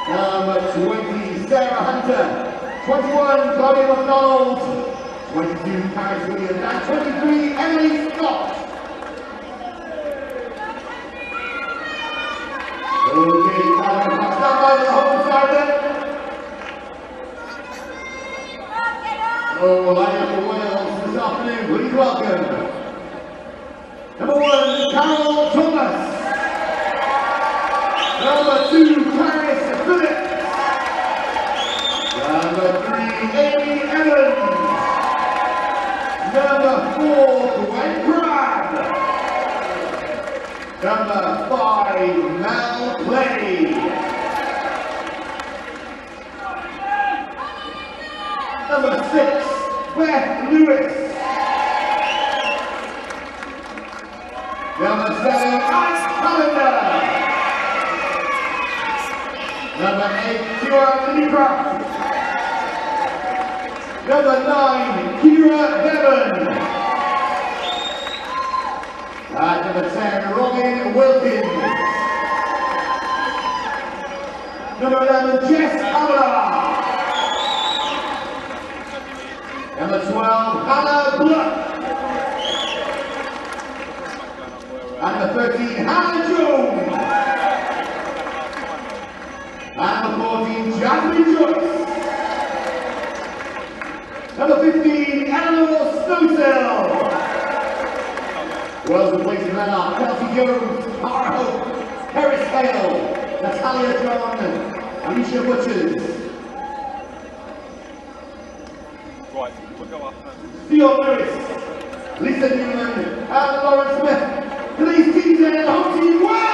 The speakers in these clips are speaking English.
Number 20, Sarah Hunter. 21, Chloe McDonald. 22, Paris Williams. And 23, Emily Scott. Okay, stand by the home sergeant. Oh, lining up for Wales this afternoon. Please welcome. Number 1, Carol Thomas. Number 2, Paris Phillips. Number 3, Amy Evans. Number 4, Gwen Crabb. Number 5, Mel Clay. Number 6, Beth Lewis. Number 7, Alex Callender. Number 8, Stuart Libra. Number 9, Kira Bevan. And number 10, Robin Wilkins. Number 11, Jess Avila. Number 12, Hannah Bluck. And number 13, Hannah Jones. And number 14, Jasmine Joyce. Number 15, Eleanor Snowsell. Wales replacing men are Kelsey Jones, Tara Hope, Harris Hale, Natalia John, Alicia Butchers. Right, we'll go up. Theo Lewis, Lisa Newman, and Lauren Smith. Please keep them and home team well!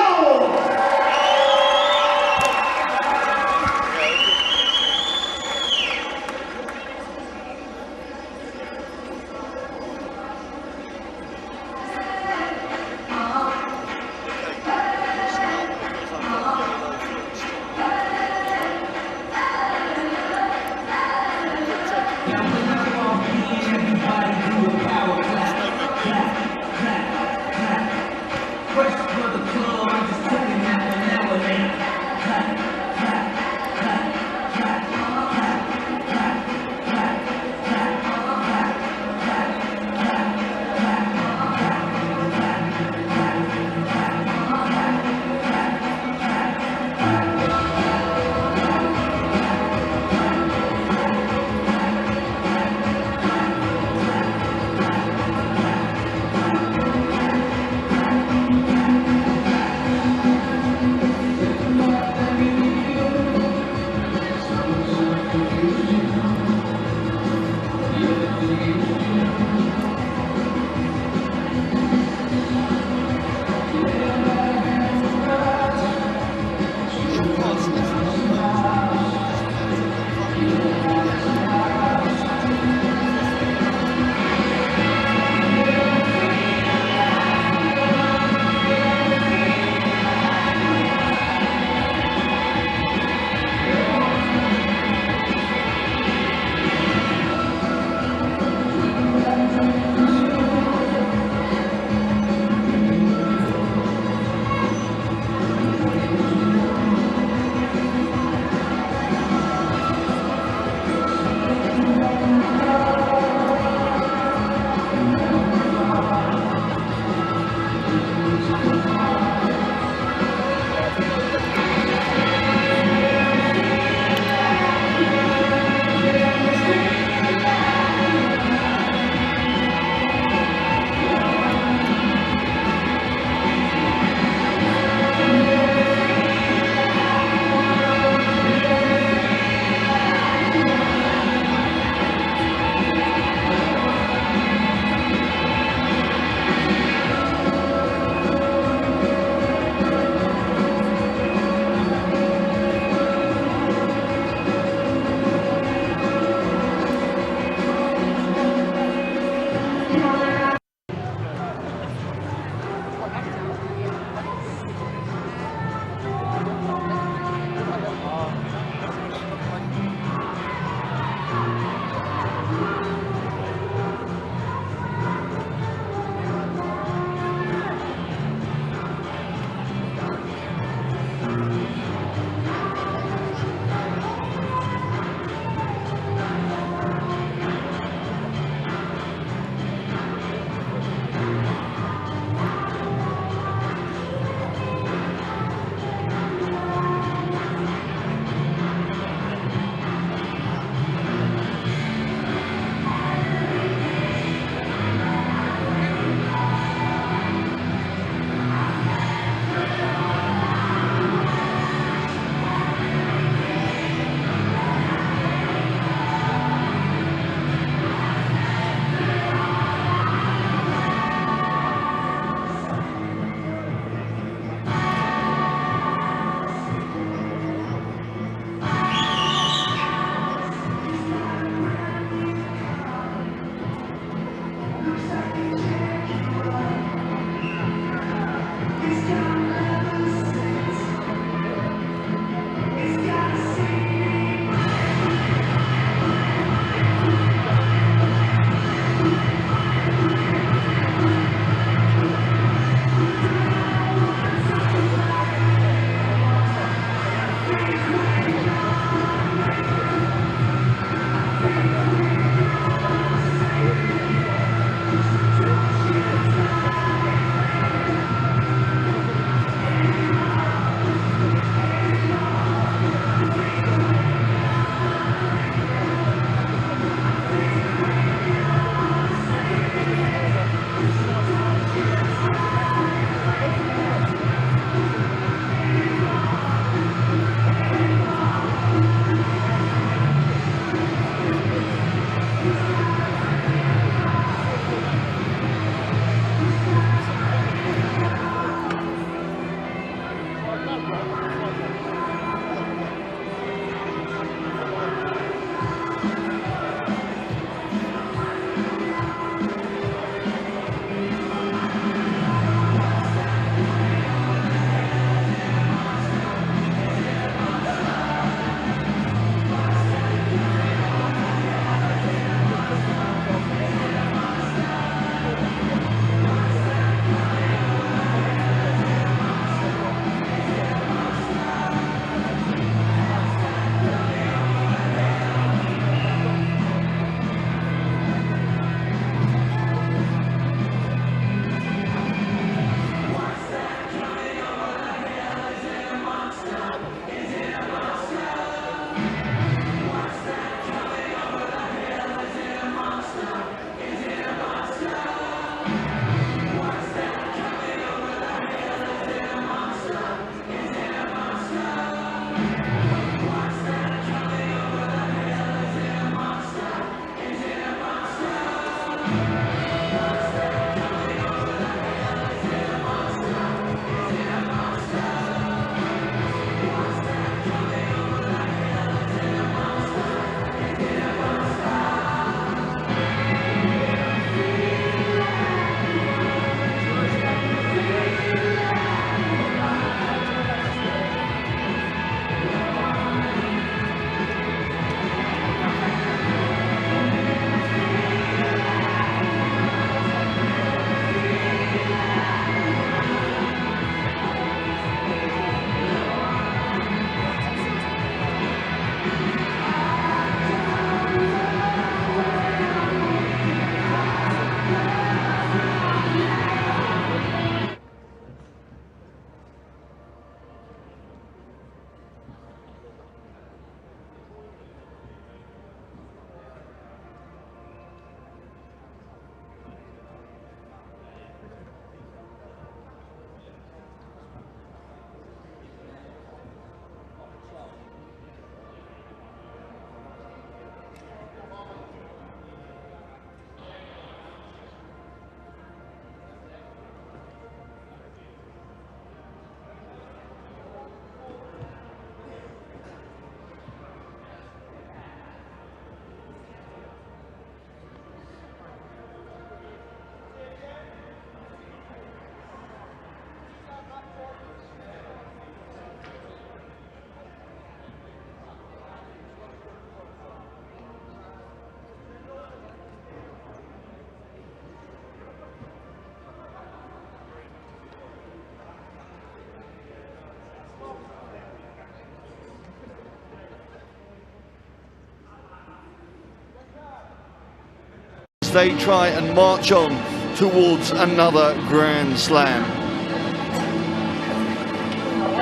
they try and march on towards another Grand Slam.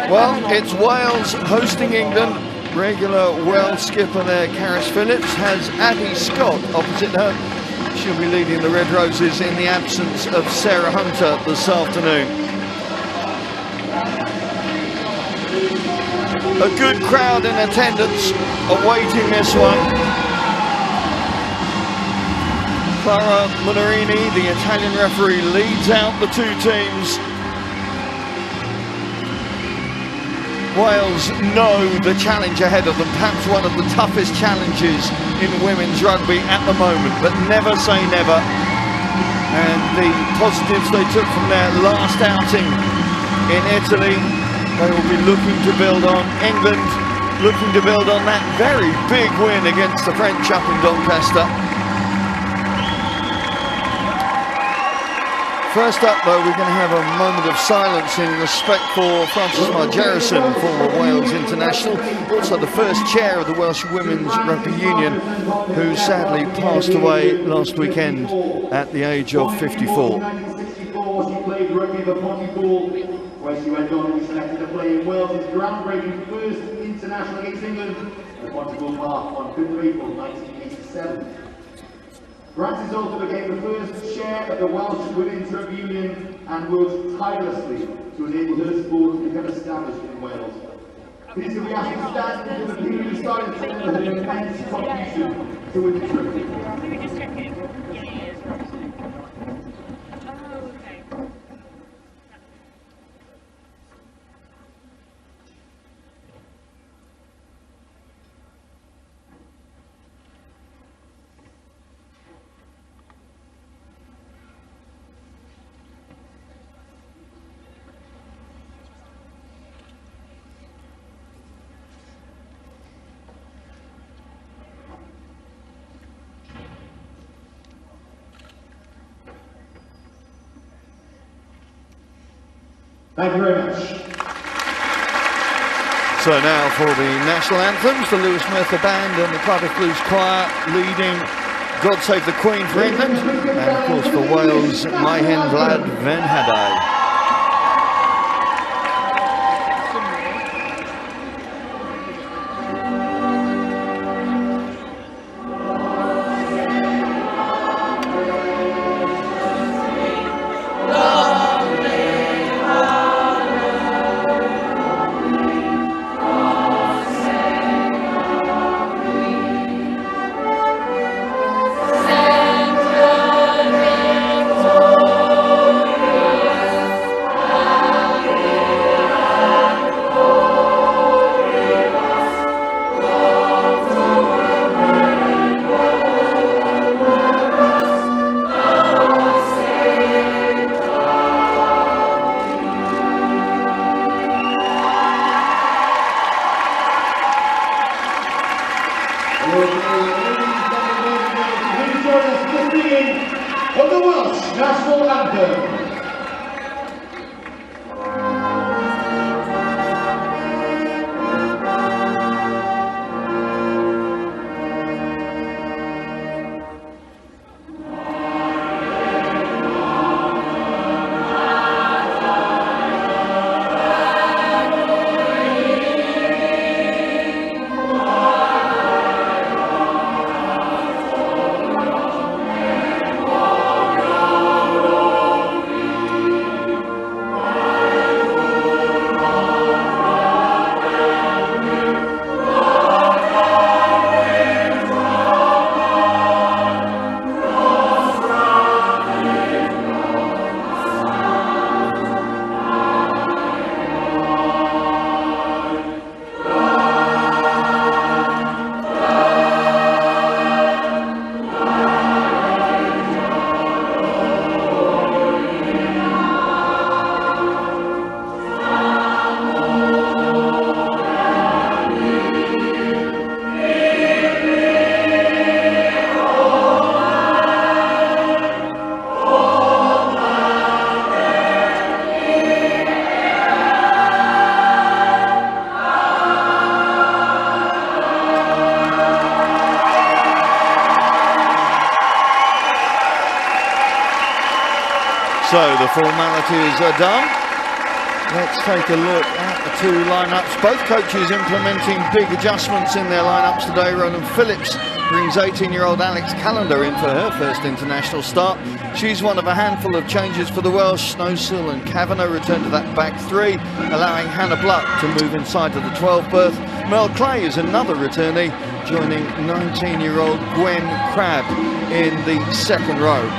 Well, it's Wales hosting England. Regular Welsh skipper there, Cardiff Phillips, has Abby Scott opposite her. She'll be leading the Red Roses in the absence of Sarah Hunter this afternoon. A good crowd in attendance awaiting this one. Clara Monarini, the Italian referee, leads out the two teams. Wales know the challenge ahead of them, perhaps one of the toughest challenges in women's rugby at the moment, but never say never. And the positives they took from their last outing in Italy, they will be looking to build on. England looking to build on that very big win against the French up in Doncaster. First up, though, we're going to have a moment of silence in respect for Francis Margerison, former Wales international, also the first chair of the Welsh Women's Rugby Union, who sadly passed away last weekend at the age of 54. In 1964, she played rugby for Pontypool, where she went on to be selected to play in Wales' groundbreaking first international against England at Pontypool Park on 5th of April 1987. Francis also became the first chair of the Welsh Women's Rugby Union and worked tirelessly to enable her sport to become established in Wales. Please can we ask you to stand for the period of silence for her immense contribution to women's rugby. Let me just check it. Yeah, oh, okay. Thank you very much. So now for the national anthems, the Lewis Merthyr Band and the Cardiff Blues Choir leading God Save the Queen for England, and of course for Wales, My Hen Vlad Ven Hadai. Of the Welsh National Anthem. So the formalities are done. Let's take a look at the two lineups. Both coaches implementing big adjustments in their lineups today. Roland Phillips brings 18-year-old Alex Callender in for her first international start. She's one of a handful of changes for the Welsh. Snowsill and Kavanagh return to that back three, allowing Hannah Bluck to move inside to the 12th berth. Mel Clay is another returnee, joining 19-year-old Gwen Crabb in the second row.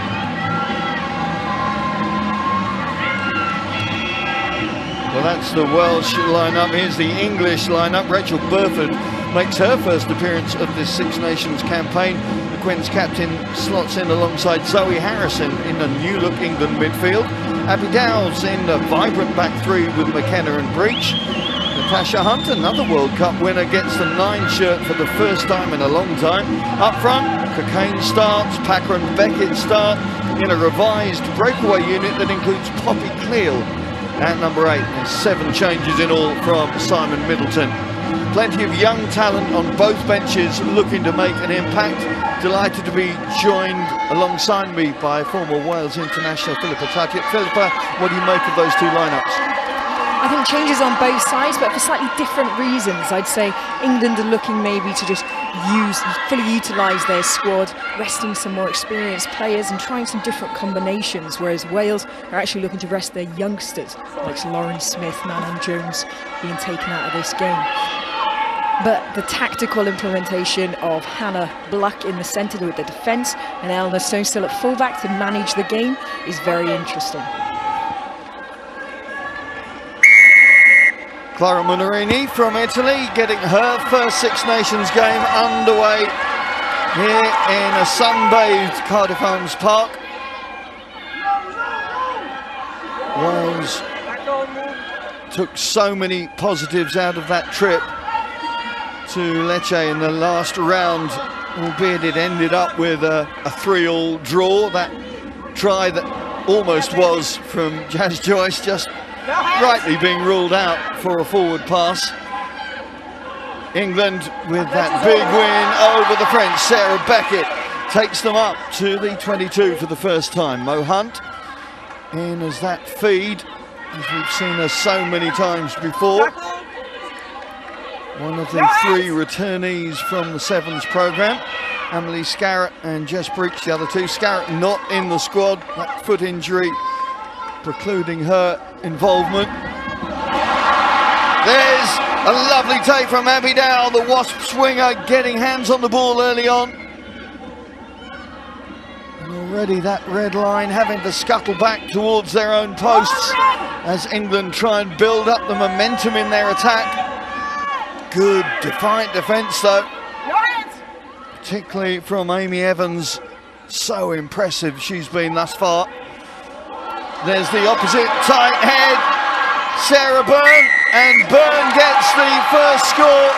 Well, that's the Welsh lineup. Here's the English lineup. Rachel Burford makes her first appearance of this Six Nations campaign. The Quins captain slots in alongside Zoe Harrison in the new-look England midfield. Abby Dowles in the vibrant back three with McKenna and Breach. Natasha Hunt, another World Cup winner, gets the 9 shirt for the first time in a long time. Up front, Cockayne starts, Packer and Beckett start in a revised breakaway unit that includes Poppy Cleal at number 8. There's 7 changes in all from Simon Middleton. Plenty of young talent on both benches looking to make an impact. Delighted to be joined alongside me by former Wales international Philippa Tattiett. Philippa, what do you make of those two lineups? I think changes on both sides, but for slightly different reasons. I'd say England are looking maybe to just fully utilise their squad, resting some more experienced players and trying some different combinations, whereas Wales are actually looking to rest their youngsters, like Lauren Smith, Manon Jones being taken out of this game. But the tactical implementation of Hannah Bluck in the centre with the defence and Eleanor Snowsill at fullback to manage the game is very interesting. Clara Munarini from Italy getting her first Six Nations game underway here in a sun-bathed Cardiff Arms Park. Wales took so many positives out of that trip to Lecce in the last round, albeit it ended up with a 3-all draw. That try that almost was from Jazz Joyce just rightly being ruled out for a forward pass. England with that big win over the French. Sarah Beckett takes them up to the 22 for the first time. Mo Hunt in as that feed, as we've seen her so many times before. One of the 3 returnees from the Sevens programme. Emily Scarrett and Jess Breach, the other 2. Scarrett not in the squad, that foot injury precluding her involvement. There's a lovely take from Abby Dow, the Wasp swinger, getting hands on the ball early on. And already that red line having to scuttle back towards their own posts as England try and build up the momentum in their attack. Good defiant defence though, particularly from Amy Evans. So impressive she's been thus far. There's the opposite tight head, Sarah Byrne, and Byrne gets the first score.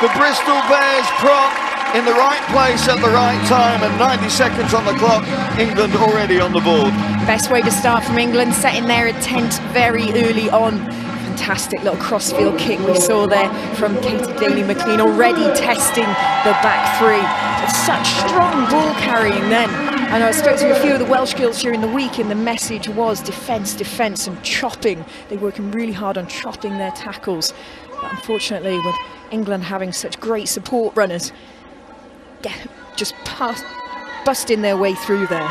The Bristol Bears prop in the right place at the right time, and 90 seconds on the clock, England already on the board. Best way to start from England, setting their intent very early on. Fantastic little crossfield kick we saw there from Katie Daly-McLean, already testing the back three. It's such strong ball carrying then. And I spoke to a few of the Welsh girls during the week, and the message was defence, defence and chopping. They're working really hard on chopping their tackles. But unfortunately, with England having such great support runners, just busting their way through there.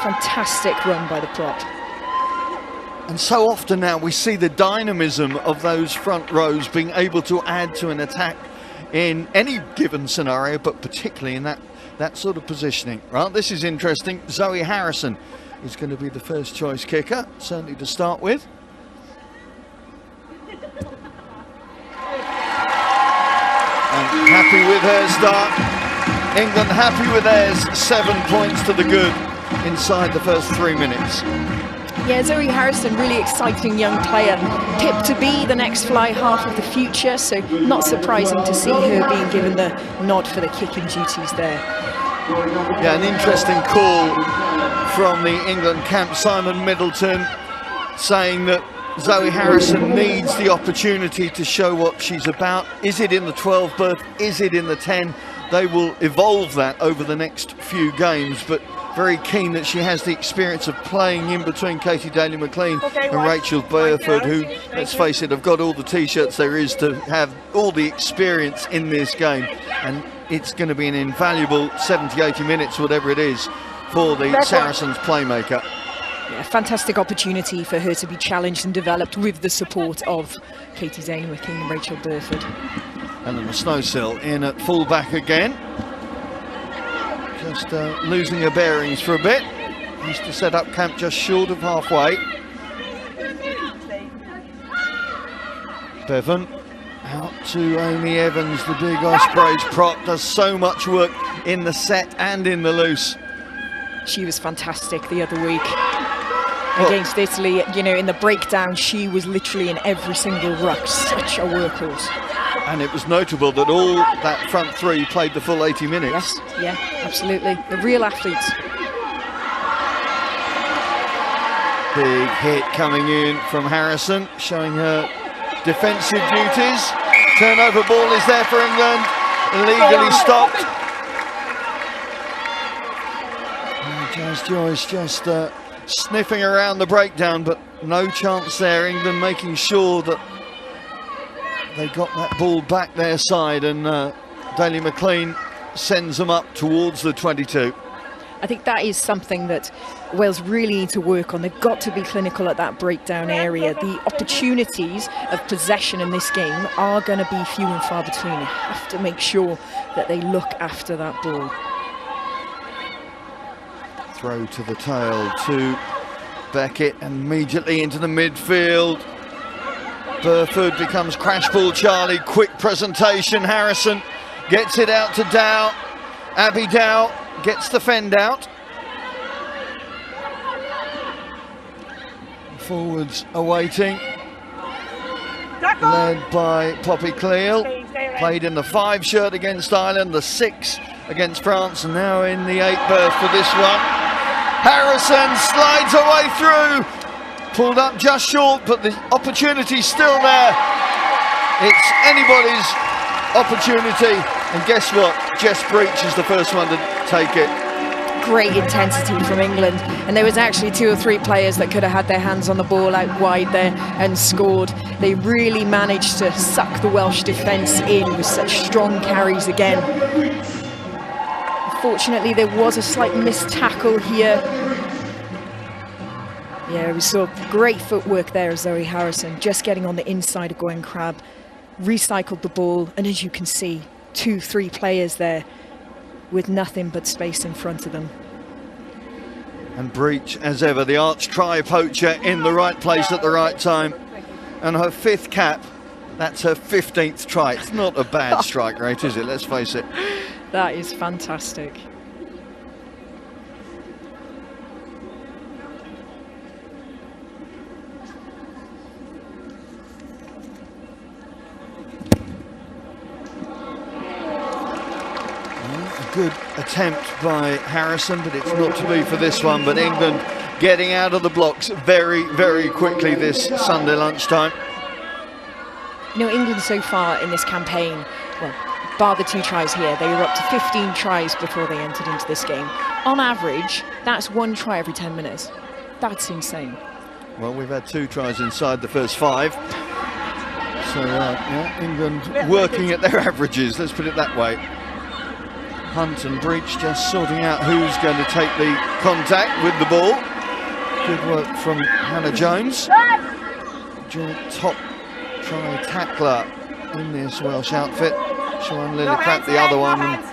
Fantastic run by the prop. And so often now we see the dynamism of those front rows being able to add to an attack in any given scenario, but particularly in that sort of positioning. Well, this is interesting. Zoe Harrison is going to be the first choice kicker, certainly to start with. And happy with her start. England happy with theirs, 7 points to the good inside the first 3 minutes. Yeah, Zoe Harrison, really exciting young player, tipped to be the next fly half of the future, so not surprising to see her being given the nod for the kicking duties there. Yeah, an interesting call from the England camp, Simon Middleton, saying that Zoe Harrison needs the opportunity to show what she's about. Is it in the 12 berth? Is it in the 10? They will evolve that over the next few games, but very keen that she has the experience of playing in between Katie Daly-McLean and Rachel Burford, who, let's face it, have got all the T-shirts there is to have all the experience in this game. And it's going to be an invaluable 70, 80 minutes, whatever it is, for the Saracens playmaker. Yeah, fantastic opportunity for her to be challenged and developed with the support of Katie Daly-McLean and Rachel Burford. Eleanor Snowsill in at full-back again. Just losing her bearings for a bit. Used to set up camp just short of halfway. Bevan out to Amy Evans, the big Ospreys prop, does so much work in the set and in the loose. She was fantastic the other week against Italy. You know, in the breakdown, she was literally in every single ruck, such a workhorse. And it was notable that all that front three played the full 80 minutes. Yes, yeah, absolutely. The real athletes. Big hit coming in from Harrison, showing her defensive duties. Turnover ball is there for England, illegally stopped. And Jazz Joyce just sniffing around the breakdown, but no chance there. England making sure that they got that ball back their side, and Daly-McLean sends them up towards the 22. I think that is something that Wales really need to work on. They've got to be clinical at that breakdown area. The opportunities of possession in this game are going to be few and far between. You have to make sure that they look after that ball. Throw to the tail to Beckett, and immediately into the midfield. Burford becomes crash ball Charlie, quick presentation. Harrison gets it out to Dow. Abby Dow gets the fend out. Forwards awaiting. Led by Poppy Cleal. Played in the 5 shirt against Ireland, the 6 against France, and now in the 8 berth for this one. Harrison slides away through. Pulled up just short, but the opportunity's still there. It's anybody's opportunity, and guess what? Jess Breach is the first one to take it. Great intensity from England, and there was actually 2 or 3 players that could have had their hands on the ball out wide there and scored. They really managed to suck the Welsh defence in with such strong carries again. Unfortunately, there was a slight missed tackle here. Yeah, we saw great footwork there of Zoe Harrison, just getting on the inside of Gwen Crabb, recycled the ball, and as you can see, 2, 3 players there with nothing but space in front of them. And Breach, as ever, the arch try poacher in the right place at the right time. And her 5th cap, that's her 15th try. It's not a bad strike rate, is it? Let's face it. That is fantastic. Good attempt by Harrison, but it's not to be for this one. But England getting out of the blocks very, very quickly this Sunday lunchtime. You know, England so far in this campaign, well, bar the 2 tries here, they were up to 15 tries before they entered into this game. On average, that's 1 try every 10 minutes. That's insane. Well, we've had 2 tries inside the first 5. So, yeah, England working at their averages, let's put it that way. Hunt and Breach just sorting out who's going to take the contact with the ball. Good work from Hannah Jones. Joint top try tackler in this Welsh outfit. Siobhan Lillicrap, the other one, and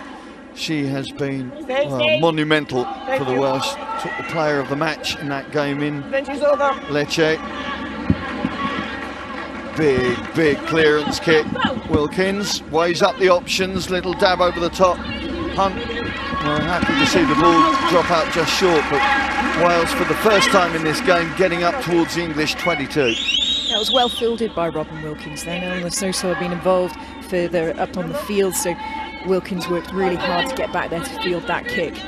she has been monumental for the Welsh. Took the player of the match in that game in Lecce. Big clearance kick. Wilkins weighs up the options, little dab over the top. Hunt, happy to see the ball drop out just short, but Wales for the first time in this game getting up towards the English 22. That was well fielded by Robin Wilkins then. Eleanor Snowsill had been involved further up on the field, so Wilkins worked really hard to get back there to field that kick.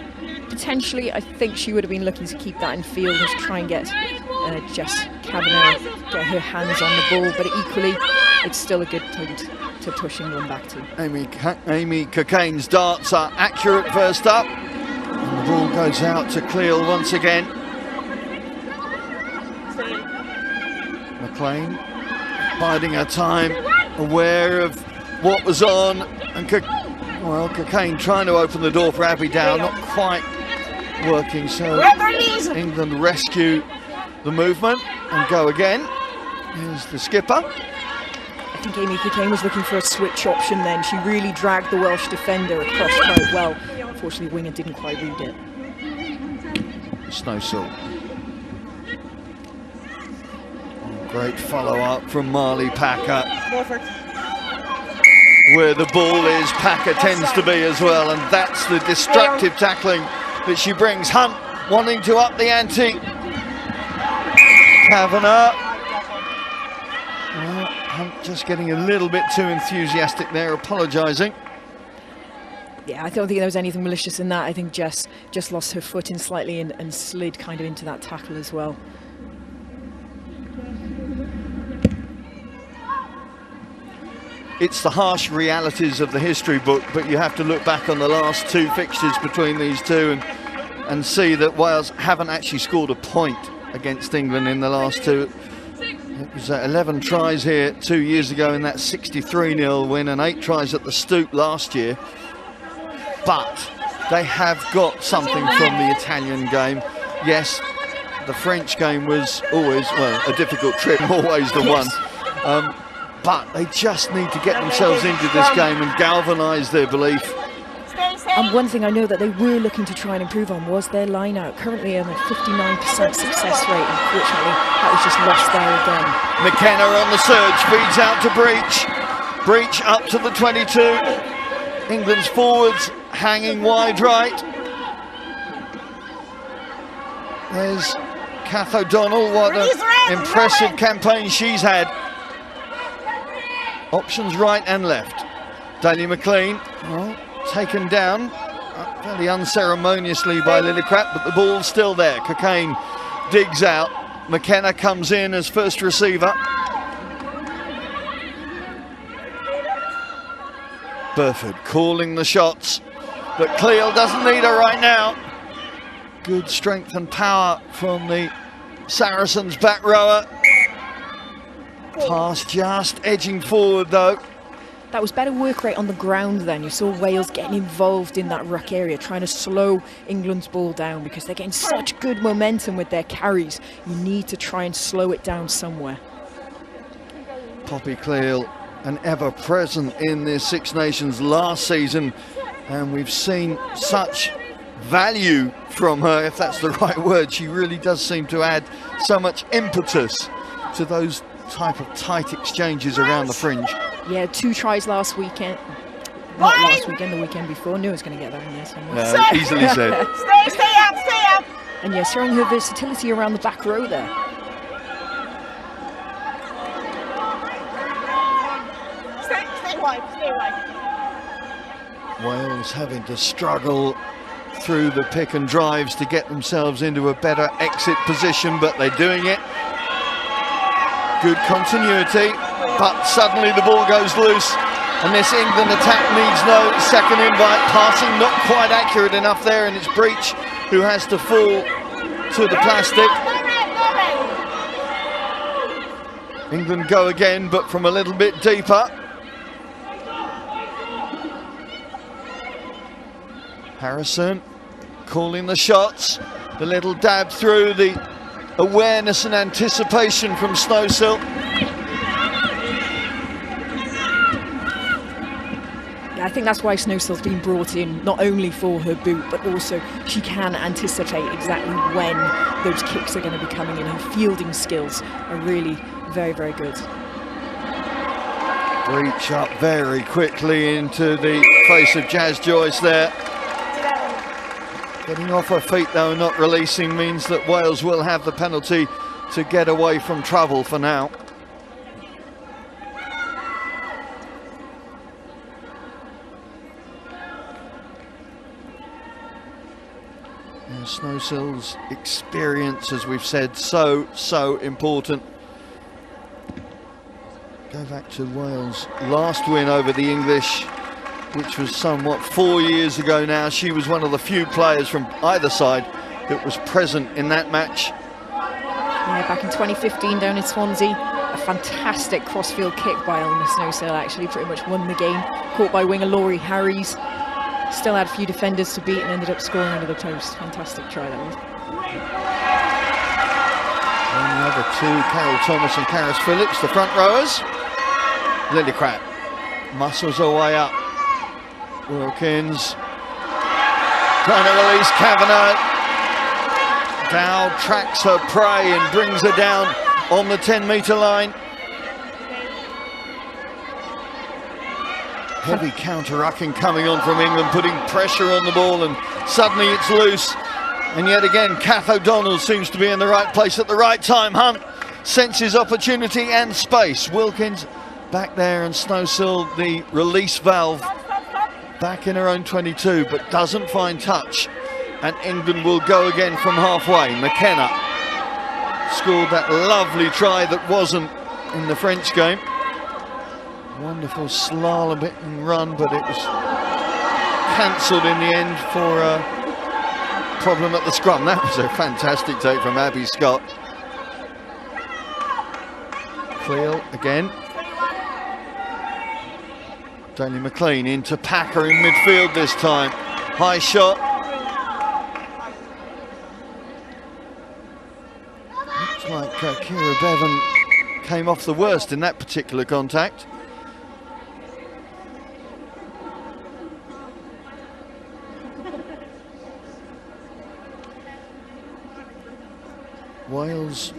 Potentially, I think she would have been looking to keep that in field and to try and get Jess Kavanagh, get her hands on the ball, but equally, it's still a good point to push England back to. Amy Cocaine's darts are accurate first up. And the ball goes out to Cleal once again. McLean biding her time, aware of what was on, and Cocaine trying to open the door for Abby Dow, not quite working, so England rescue the movement and go again. Here's the skipper. I think Amy Cocaine was looking for a switch option then. She really dragged the Welsh defender across quite well. Unfortunately, winger didn't quite read it. Snowsill. Great follow-up from Marley Packer. Where the ball is, Packer tends to be as well, and that's the destructive tackling that she brings. Hunt wanting to up the ante. Kavanagh. Well, Hunt just getting a little bit too enthusiastic there, apologising. Yeah, I don't think there was anything malicious in that. I think Jess just lost her foot in slightly and slid kind of into that tackle as well. It's the harsh realities of the history book, but you have to look back on the last two fixtures between these two and see that Wales haven't actually scored a point against England in the last two. It was 11 tries here 2 years ago in that 63-0 win, and 8 tries at the Stoop last year. But they have got something from the Italian game. Yes, the French game was always, well, a difficult trip, always the one. But they just need to get themselves into this game and galvanise their belief. And one thing I know that they were looking to try and improve on was their line-out. Currently on a 59% success rate. Unfortunately, that was just lost there again. McKenna on the surge, feeds out to Breach. Breach up to the 22. England's forwards hanging wide right. There's Kath O'Donnell. What an impressive campaign she's had. Options right and left. Daly McLean, well, taken down fairly unceremoniously by Lillicrap, but the ball's still there. Cocaine digs out. McKenna comes in as first receiver. Burford calling the shots, but Cleal doesn't need her right now. Good strength and power from the Saracens back rower. Pass just edging forward though. That was better work rate on the ground then. You saw Wales getting involved in that ruck area, trying to slow England's ball down because they're getting such good momentum with their carries. You need to try and slow it down somewhere. Poppy Cleal, an ever-present in this Six Nations last season, and we've seen such value from her, if that's the right word. She really does seem to add so much impetus to those type of tight exchanges around the fringe. Yeah, 2 tries last weekend. Not last weekend, the weekend before. Knew I was going to get that in there somewhere. Easily said. Stay up. And yeah, showing her versatility around the back row there. Stay wide. Wales having to struggle through the pick and drives to get themselves into a better exit position, but they're doing it. Good continuity, but suddenly the ball goes loose, and this England attack needs no second invite. Passing not quite accurate enough there, and it's Breach who has to fall to the plastic. England go again, but from a little bit deeper. Harrison calling the shots, the little dab through, the awareness and anticipation from Snowsill. Yeah, I think that's why Snowsill's been brought in, not only for her boot, but also she can anticipate exactly when those kicks are going to be coming in. Her fielding skills are really very, very good. Breach up very quickly into the face of Jazz Joyce there. Getting off her feet though, not releasing, means that Wales will have the penalty to get away from trouble for now. And Snowsill's experience, as we've said, so important. Go back to Wales' last win over the English which was somewhat 4 years ago now. She was one of the few players from either side that was present in that match. Yeah, back in 2015 down in Swansea, a fantastic crossfield kick by Eleanor Snowsill, actually pretty much won the game. Caught by winger Laurie Harries. Still had a few defenders to beat and ended up scoring under the post. Fantastic try that was. And the other two, Carol Thomas and Karis Phillips, the front rowers. Lillicrap muscles her way up. Wilkins trying to release Kavanagh. Dow tracks her prey and brings her down on the 10-metre line. Heavy counter-rucking coming on from England, putting pressure on the ball, and suddenly it's loose. And yet again, Kath O'Donnell seems to be in the right place at the right time. Hunt senses opportunity and space. Wilkins back there, and Snowsill, the release valve, back in her own 22, but doesn't find touch. And England will go again from halfway. McKenna scored that lovely try that wasn't in the French game. Wonderful slalom hit and run, but it was cancelled in the end for a problem at the scrum. That was a fantastic take from Abby Scott. Cleel again. Daly McLean into Packer in midfield this time. High shot. Looks like Kira Bevan came off the worst in that particular contact. Wales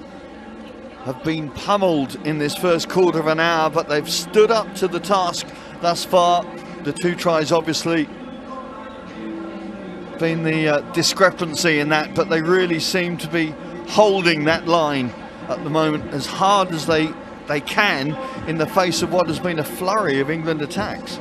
have been pummeled in this first quarter of an hour, but they've stood up to the task thus far. The two tries obviously been the discrepancy in that, but they really seem to be holding that line at the moment as hard as they can in the face of what has been a flurry of England attacks.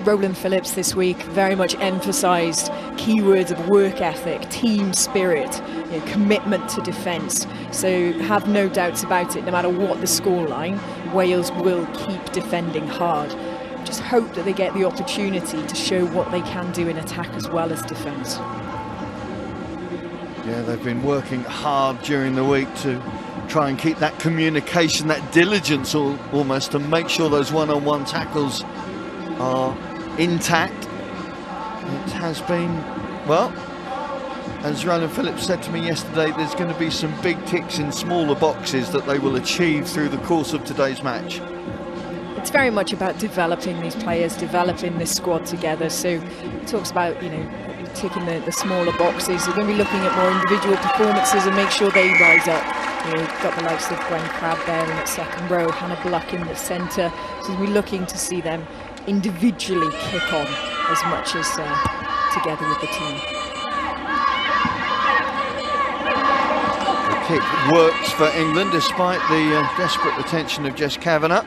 Roland Phillips this week very much emphasised keywords of work ethic, team spirit, commitment to defence. So have no doubts about it, no matter what the scoreline, Wales will keep defending hard. Just hope that they get the opportunity to show what they can do in attack as well as defence. Yeah, they've been working hard during the week to try and keep that communication, that diligence almost, to make sure those one-on-one tackles are intact. It has been, well, as Roland Phillips said to me yesterday, there's going to be some big ticks in smaller boxes that they will achieve through the course of today's match. It's very much about developing these players, developing this squad together. So he talks about, ticking the smaller boxes. We're going to be looking at more individual performances and make sure they rise up. Got the likes of Gwen Crabb there in the second row, Hannah Bluck in the centre. So we'll be looking to see them individually kick on as much as together with the team. The kick works for England despite the desperate attention of Jess Kavanagh.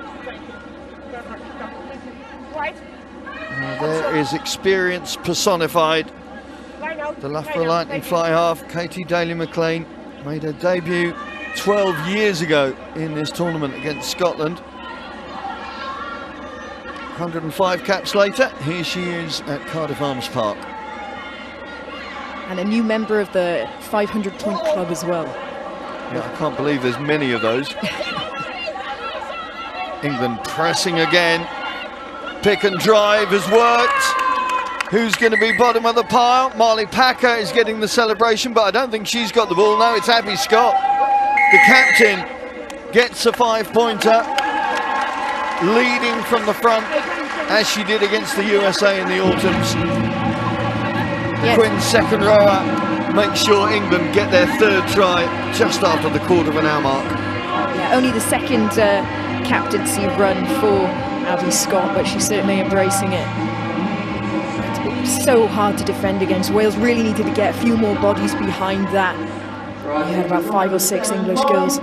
There is experience personified. The Loughborough Lightning fly half, Katie Daly-McLean, made her debut 12 years ago in this tournament against Scotland. 105 caps later, here she is at Cardiff Arms Park. And a new member of the 500-point club as well. Yeah, I can't believe there's many of those. England pressing again. Pick and drive has worked. Who's going to be bottom of the pile? Marley Packer is getting the celebration, but I don't think she's got the ball. No, it's Abby Scott. The captain gets a 5-pointer, leading from the front, as she did against the USA in the autumns. Yes. Quinn's second rower makes sure England get their third try just after the quarter of an hour mark. Yeah, only the second captaincy run for Abby Scott, but she's certainly embracing it. It's so hard to defend against. Wales really needed to get a few more bodies behind that. You had about 5 or 6 English girls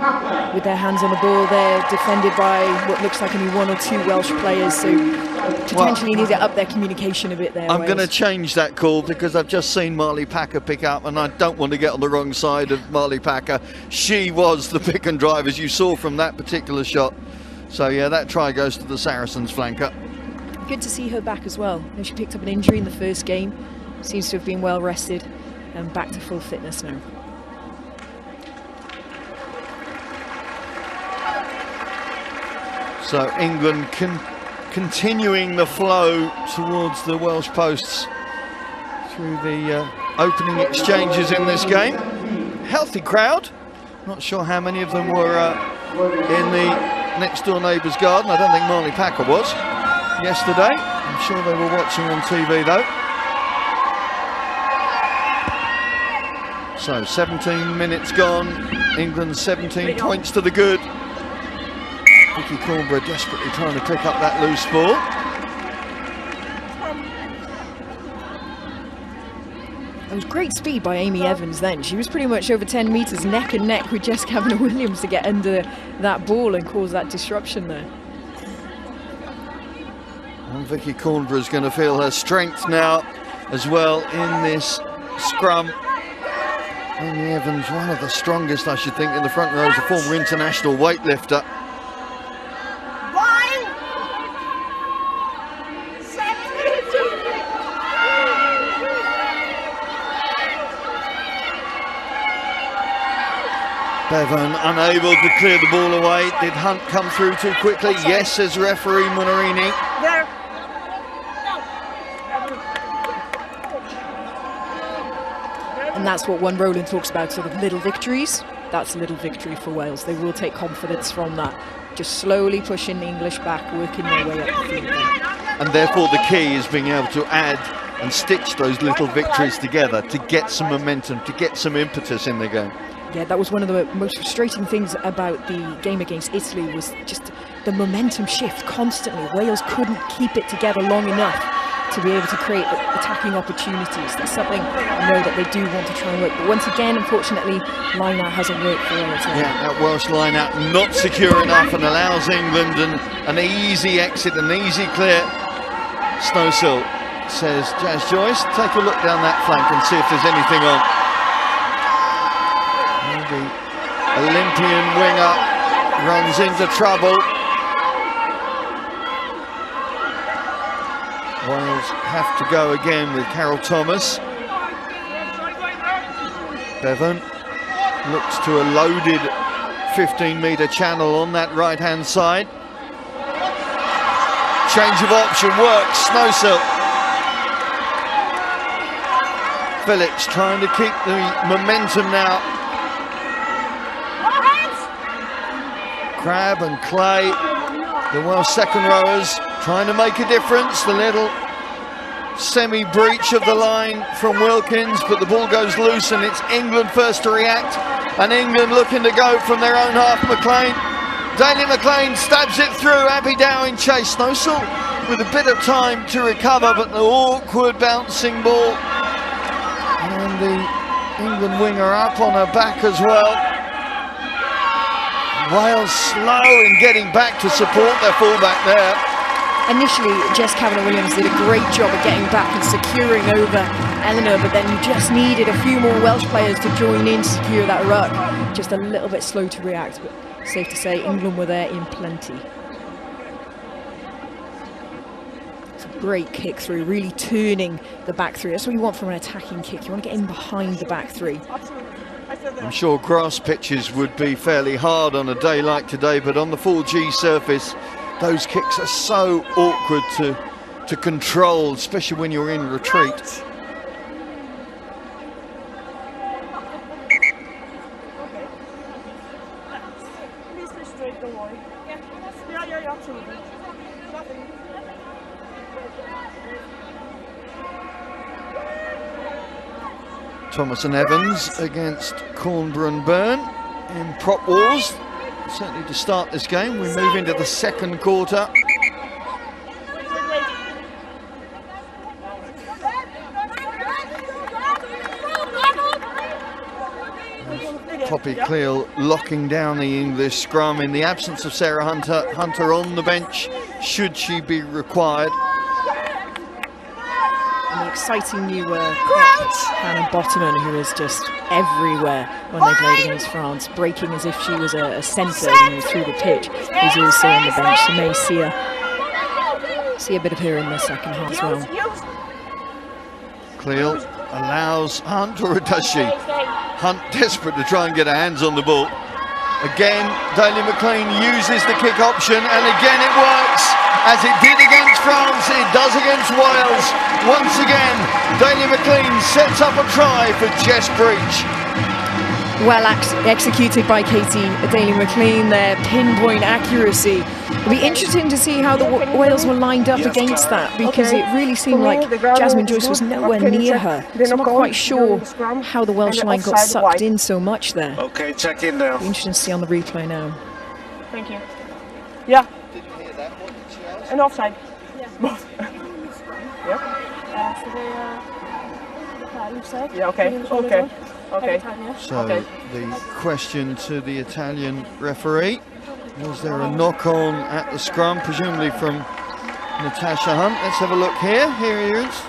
with their hands on the ball there, defended by what looks like only 1 or 2 Welsh players, so potentially need to up their communication a bit there. I'm going to change that call because I've just seen Marley Packer pick up, and I don't want to get on the wrong side of Marley Packer. She was the pick and drive, as you saw from that particular shot. So yeah, that try goes to the Saracens flanker. good to see her back as well. You know, she picked up an injury in the first game, seems to have been well rested and back to full fitness now. So England continuing the flow towards the Welsh posts through the opening exchanges in this game. Healthy crowd. Not sure how many of them were in the next door neighbour's garden. I don't think Marley Packer was yesterday. I'm sure they were watching on TV though. So 17 minutes gone. England 17 points to the good. Vicky Cornborough desperately trying to pick up that loose ball. It was great speed by Amy Evans then. She was pretty much over 10 metres neck and neck with Jess Kavanagh-Williams to get under that ball and cause that disruption there. And Vicky Cornborough is going to feel her strength now as well in this scrum. Amy Evans, one of the strongest, I should think, in the front row as a former international weightlifter. Bevan unable to clear the ball away. Did Hunt come through too quickly? Yes, says referee Munarini. And that's what One Rowland talks about, sort of little victories. That's a little victory for Wales. They will take confidence from that. Just slowly pushing the English back, working their way up the field. And therefore the key is being able to add and stitch those little victories together to get some momentum, to get some impetus in the game. Yeah, that was one of the most frustrating things about the game against Italy, was just the momentum shift constantly. Wales couldn't keep it together long enough to be able to create attacking opportunities. That's something I know that they do want to try and work. But once again, unfortunately, line-out hasn't worked for Wales. Yeah, that Welsh line-out not secure enough and allows England an easy exit, an easy clear. Snowsill says, Jazz Joyce, take a look down that flank and see if there's anything on. The Olympian winger runs into trouble. Wales have to go again with Carol Thomas. Bevan looks to a loaded 15-metre channel on that right-hand side. Change of option works. Snowsill. Phillips trying to keep the momentum now. Crabb and Clay, the Welsh second rowers, trying to make a difference. The little semi-breach of the line from Wilkins, but the ball goes loose and it's England first to react. And England looking to go from their own half. McLean, Daly McLean stabs it through. Abby Dow in chase. Snowsill with a bit of time to recover, but the awkward bouncing ball. And the England winger up on her back as well. Wales slow in getting back to support their fullback there. Initially, Jess Kavanagh-Williams did a great job of getting back and securing over Eleanor, but then you just needed a few more Welsh players to join in to secure that ruck. Just a little bit slow to react, but safe to say England were there in plenty. It's a great kick through, really turning the back three. That's what you want from an attacking kick. You want to get in behind the back three. I'm sure grass pitches would be fairly hard on a day like today, but on the 4G surface, those kicks are so awkward to control, especially when you're in retreat. Thomas and Evans against Cornborough and Byrne in prop wars. Certainly to start this game. We move into the second quarter. Poppy Cleal locking down the English scrum in the absence of Sarah Hunter. Hunter on the bench should she be required. The exciting new Hannah Bottoman, who was just everywhere when they played against France, breaking as if she was a centre through the pitch, is also on the bench. You may see her See a bit of her in the second half as well. Cleo allows Hunt, or does she? Hunt desperate to try and get her hands on the ball. Again, Daly McLean uses the kick option, and again it works. As it did against France, it does against Wales. Once again, Daly McLean sets up a try for Jess Breach. Well executed by Katie Daly McLean there, pinpoint accuracy. It'll be interesting to see how the Wales were lined up against that, because it really seemed like Jasmine Joyce was nowhere near her. So I'm not quite sure how the Welsh line got sucked in so much there. Okay, check in now. Interesting to see on the replay now. Thank you. Yeah. Didn't hear that. What did she ask? An offside. Yeah, okay. Okay. So the question to the Italian referee: was there a knock-on at the scrum, presumably from Natasha Hunt? Let's have a look here. Here he is.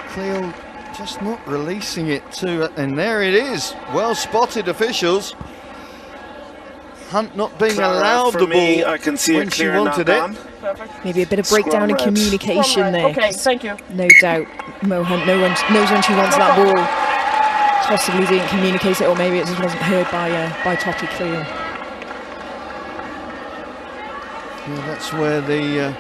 Cleo just not releasing it to, and there it is. Well spotted, officials. Hunt not being allowed the ball I can see when she wanted it. Maybe a bit of breakdown in communication there. Okay, thank you. No doubt Mo Hunt knows when she wants that ball. Possibly didn't communicate it, or maybe it just wasn't heard by Poppy Cleo. Yeah, that's where the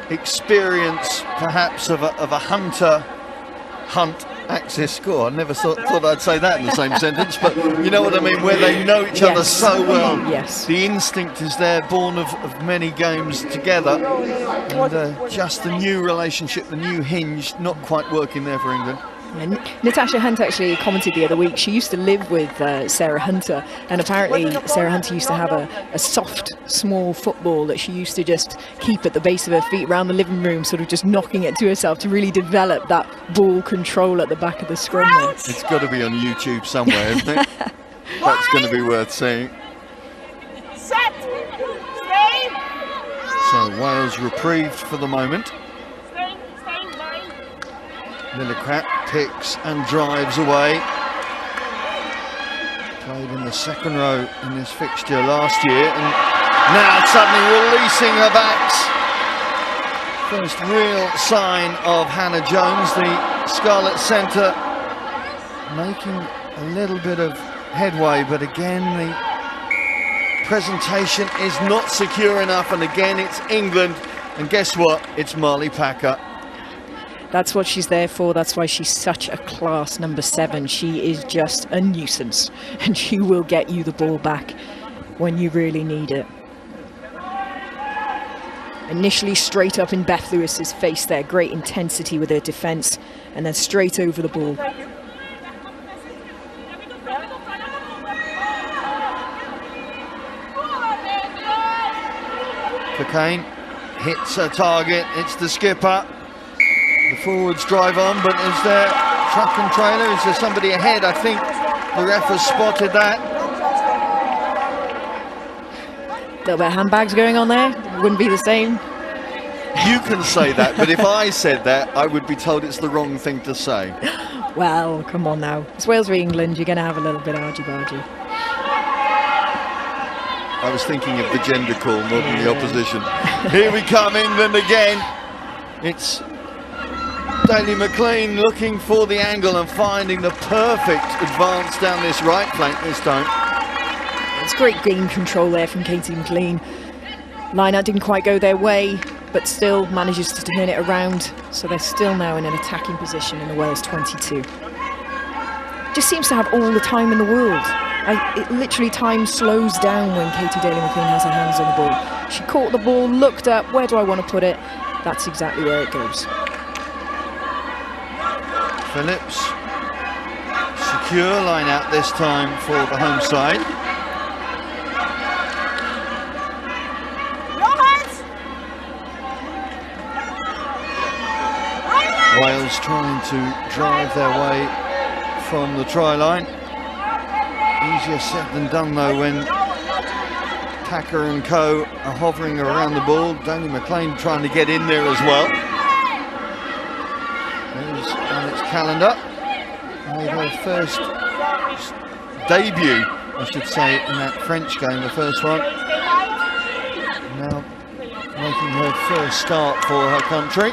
experience, perhaps, of a hunter-hunt axis score. I never thought I'd say that in the same sentence, but you know what I mean, where they know each other so well. Yes. The instinct is there, born of many games together, and just the new relationship, the new hinge, not quite working there for England. And Natasha Hunt actually commented the other week, she used to live with Sarah Hunter, and apparently Sarah Hunter used to have a soft, small football that she used to just keep at the base of her feet around the living room, sort of just knocking it to herself to really develop that ball control at the back of the scrum there. It's got to be on YouTube somewhere, isn't it? That's going to be worth seeing. Set. Stay. So Wales reprieved for the moment. Stay. Lillicrap picks and drives away. Played in the second row in this fixture last year, and now suddenly releasing her backs. First real sign of Hannah Jones, the Scarlet Centre, making a little bit of headway, but again the presentation is not secure enough, and again it's England, and guess what? It's Marley Packer. That's what she's there for. That's why she's such a class number 7. She is just a nuisance, and she will get you the ball back when you really need it. Initially straight up in Beth Lewis's face there, great intensity with her defence, and then straight over the ball. Cocaine hits her target, it's the skipper. The forwards drive on, but is there truck and trailer? Is there somebody ahead? I think the ref has spotted that. Little bit of handbags going on there, wouldn't be the same. You can say that, but if I said that, I would be told it's the wrong thing to say. Well, come on now. It's Wales v England, you're going to have a little bit of argy-bargy. I was thinking of the gender call more than the opposition. Here we come, England again. It's Daly McLean looking for the angle and finding the perfect advance down this right flank this time. It's great game control there from Katie McLean. Line-out didn't quite go their way, but still manages to turn it around. So they're still now in an attacking position in the Wales 22. Just seems to have all the time in the world. Literally time slows down when Katie Daly McLean has her hands on the ball. She caught the ball, looked up, where do I want to put it? That's exactly where it goes. Phillips, secure line out this time for the home side. Wales trying to drive their way from the try line. Easier said than done though when Packer and co are hovering around the ball. Daly McLean trying to get in there as well. There's Alex Callender. Made her first debut, I should say, in that French game, the first one. Now making her first start for her country.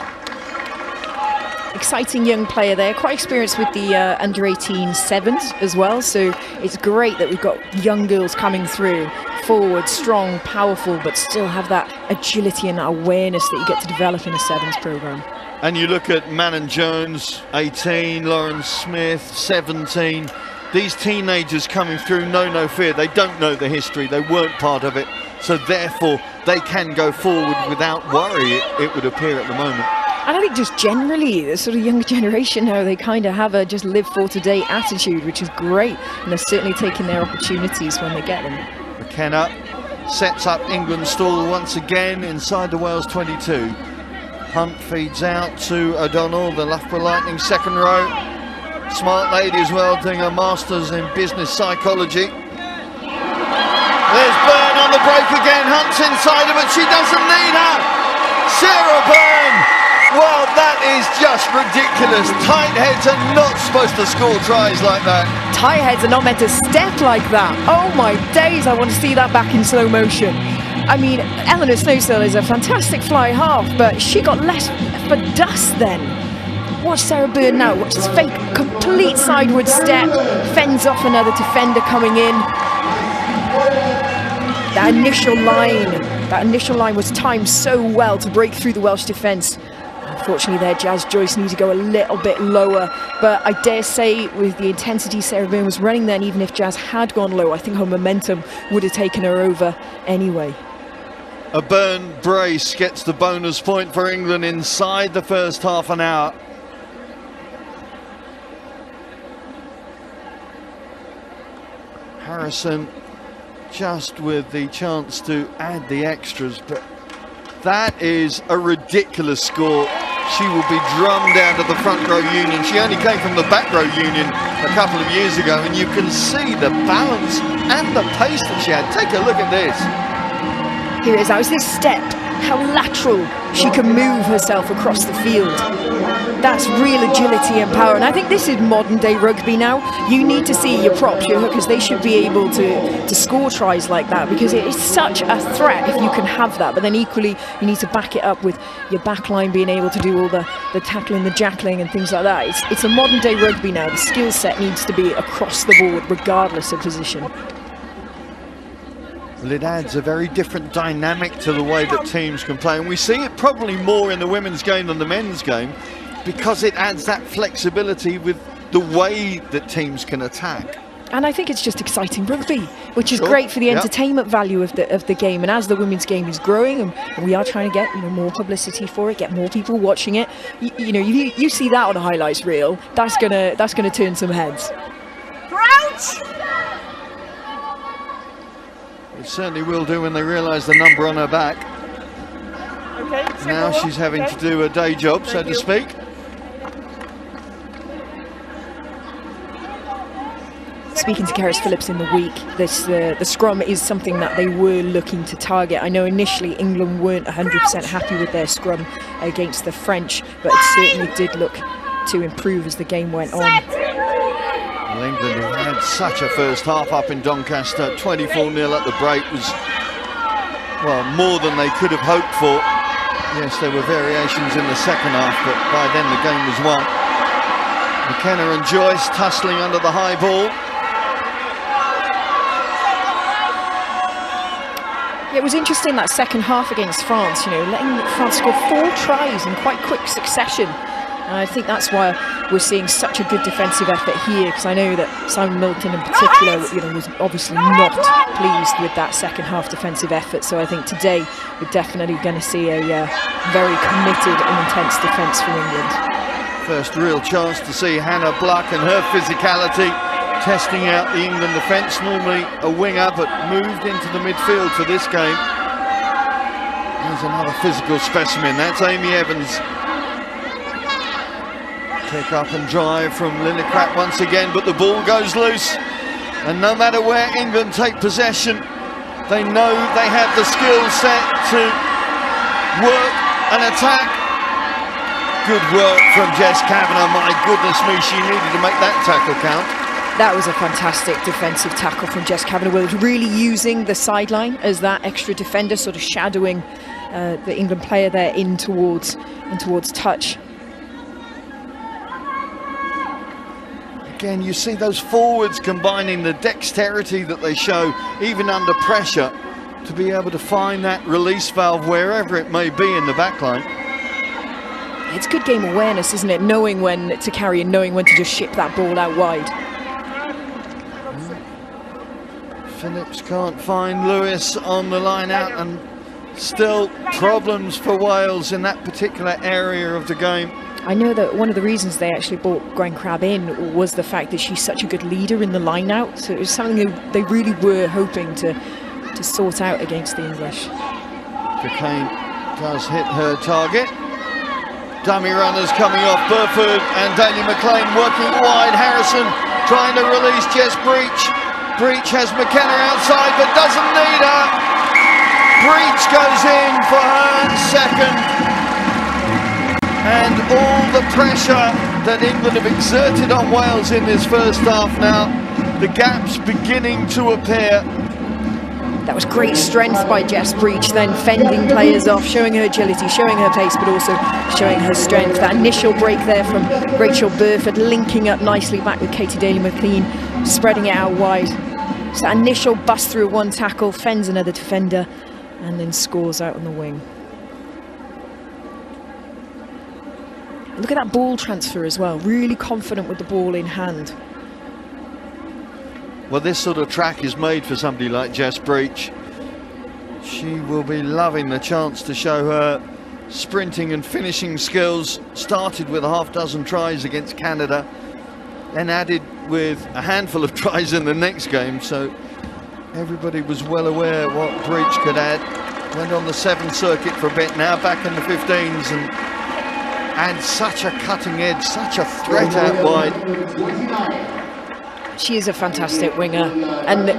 Exciting young player there, quite experienced with the under-18 sevens as well, so it's great that we've got young girls coming through, forward, strong, powerful, but still have that agility and that awareness that you get to develop in a sevens programme. And you look at Manon Jones, 18, Lauren Smith, 17. These teenagers coming through know no fear. They don't know the history, they weren't part of it, so therefore they can go forward without worry, it would appear at the moment. And I think just generally, the sort of younger generation now, they kind of have a just live for today attitude, which is great. And they're certainly taking their opportunities when they get them. McKenna sets up England's stall once again inside the Wales 22. Hunt feeds out to O'Donnell, the Loughborough Lightning second row. Smart lady as well, doing her masters in business psychology. There's Byrne on the break again. Hunt's inside her, but she doesn't need her. Sarah Byrne. Well, that is just ridiculous. Tight heads are not supposed to score tries like that. Tight heads are not meant to step like that. Oh my days, I want to see that back in slow motion. I mean, Eleanor Snowsill is a fantastic fly half, but she got less for dust then. Watch Sarah Byrne now. Watch this fake, complete sideward step. Fends off another defender coming in. That initial line was timed so well to break through the Welsh defence. Unfortunately there, Jazz Joyce needs to go a little bit lower, but I dare say with the intensity Sarah Byrne was running then, even if Jazz had gone low, I think her momentum would have taken her over anyway. A Byrne brace gets the bonus point for England inside the first half an hour. Harrison just with the chance to add the extras, but that is a ridiculous score. She will be drummed down to the front row union. She only came from the back row union a couple of years ago, and you can see the balance and the pace that she had. Take a look at this. Here it is, how's this step? How lateral she can move herself across the field. That's real agility and power, and I think this is modern day rugby now. You need to see your props, your hookers, they should be able to score tries like that, because it is such a threat if you can have that, but then equally you need to back it up with your back line being able to do all the tackling, the jackling and things like that. It's a modern day rugby now. The skill set needs to be across the board regardless of position. Well, it adds a very different dynamic to the way that teams can play, and we see it probably more in the women's game than the men's game, because it adds that flexibility with the way that teams can attack. And I think it's just exciting rugby, which is great for the entertainment value of the game. And as the women's game is growing, and we are trying to get more publicity for it, get more people watching it. You see that on a highlights reel, that's gonna turn some heads. Crouch! It certainly will do when they realise the number on her back. Okay. Now she's having to do a day job, so to speak. Speaking to Keris Phillips in the week, the scrum is something that they were looking to target. I know initially England weren't 100% happy with their scrum against the French, but it certainly did look to improve as the game went on. Well, England have had such a first half up in Doncaster. 24-0 at the break was, well, more than they could have hoped for. Yes, there were variations in the second half, but by then the game was won. McKenna and Joyce tussling under the high ball. It was interesting that second half against France, letting France score 4 tries in quite quick succession. And I think that's why we're seeing such a good defensive effort here, because I know that Simon Milton in particular, was obviously not pleased with that second half defensive effort. So I think today we're definitely going to see a very committed and intense defence from England. First real chance to see Hannah Bluck and her physicality testing out the England defence. Normally a winger, but moved into the midfield for this game. There's another physical specimen. That's Amy Evans. Pick up and drive from Lillicrap once again, but the ball goes loose. And no matter where England take possession, they know they have the skill set to work and attack. Good work from Jess Kavanagh. My goodness me, she needed to make that tackle count. That was a fantastic defensive tackle from Jess Kavanagh. Was really using the sideline as that extra defender, sort of shadowing the England player there in towards touch. Again, you see those forwards combining the dexterity that they show, even under pressure, to be able to find that release valve wherever it may be in the back line. It's good game awareness, isn't it? Knowing when to carry and knowing when to just ship that ball out wide. Phillips can't find Lewis on the line out, and still problems for Wales in that particular area of the game. I know that one of the reasons they actually brought Gwen Crabb in was the fact that she's such a good leader in the line out. So it was something that they really were hoping to sort out against the English. Cocaine does hit her target. Dummy runners coming off. Burford and Daly McLean working wide. Harrison trying to release Jess Breach. Breach has McKenna outside but doesn't need her. Breach goes in for her second. And all the pressure that England have exerted on Wales in this first half now, the gaps beginning to appear. That was great strength by Jess Breach, then fending players off, showing her agility, showing her pace, but also showing her strength. That initial break there from Rachel Burford, linking up nicely back with Katie Daly-McLean, spreading it out wide. So that initial bust through one tackle, fends another defender, and then scores out on the wing. Look at that ball transfer as well, really confident with the ball in hand. Well, this sort of track is made for somebody like Jess Breach. She will be loving the chance to show her sprinting and finishing skills. Started with a half-dozen tries against Canada, then added with a handful of tries in the next game, so everybody was well aware what Breach could add. Went on the 7th circuit for a bit, now back in the 15s, and adds such a cutting edge, such a threat out wide. She is a fantastic winger, and the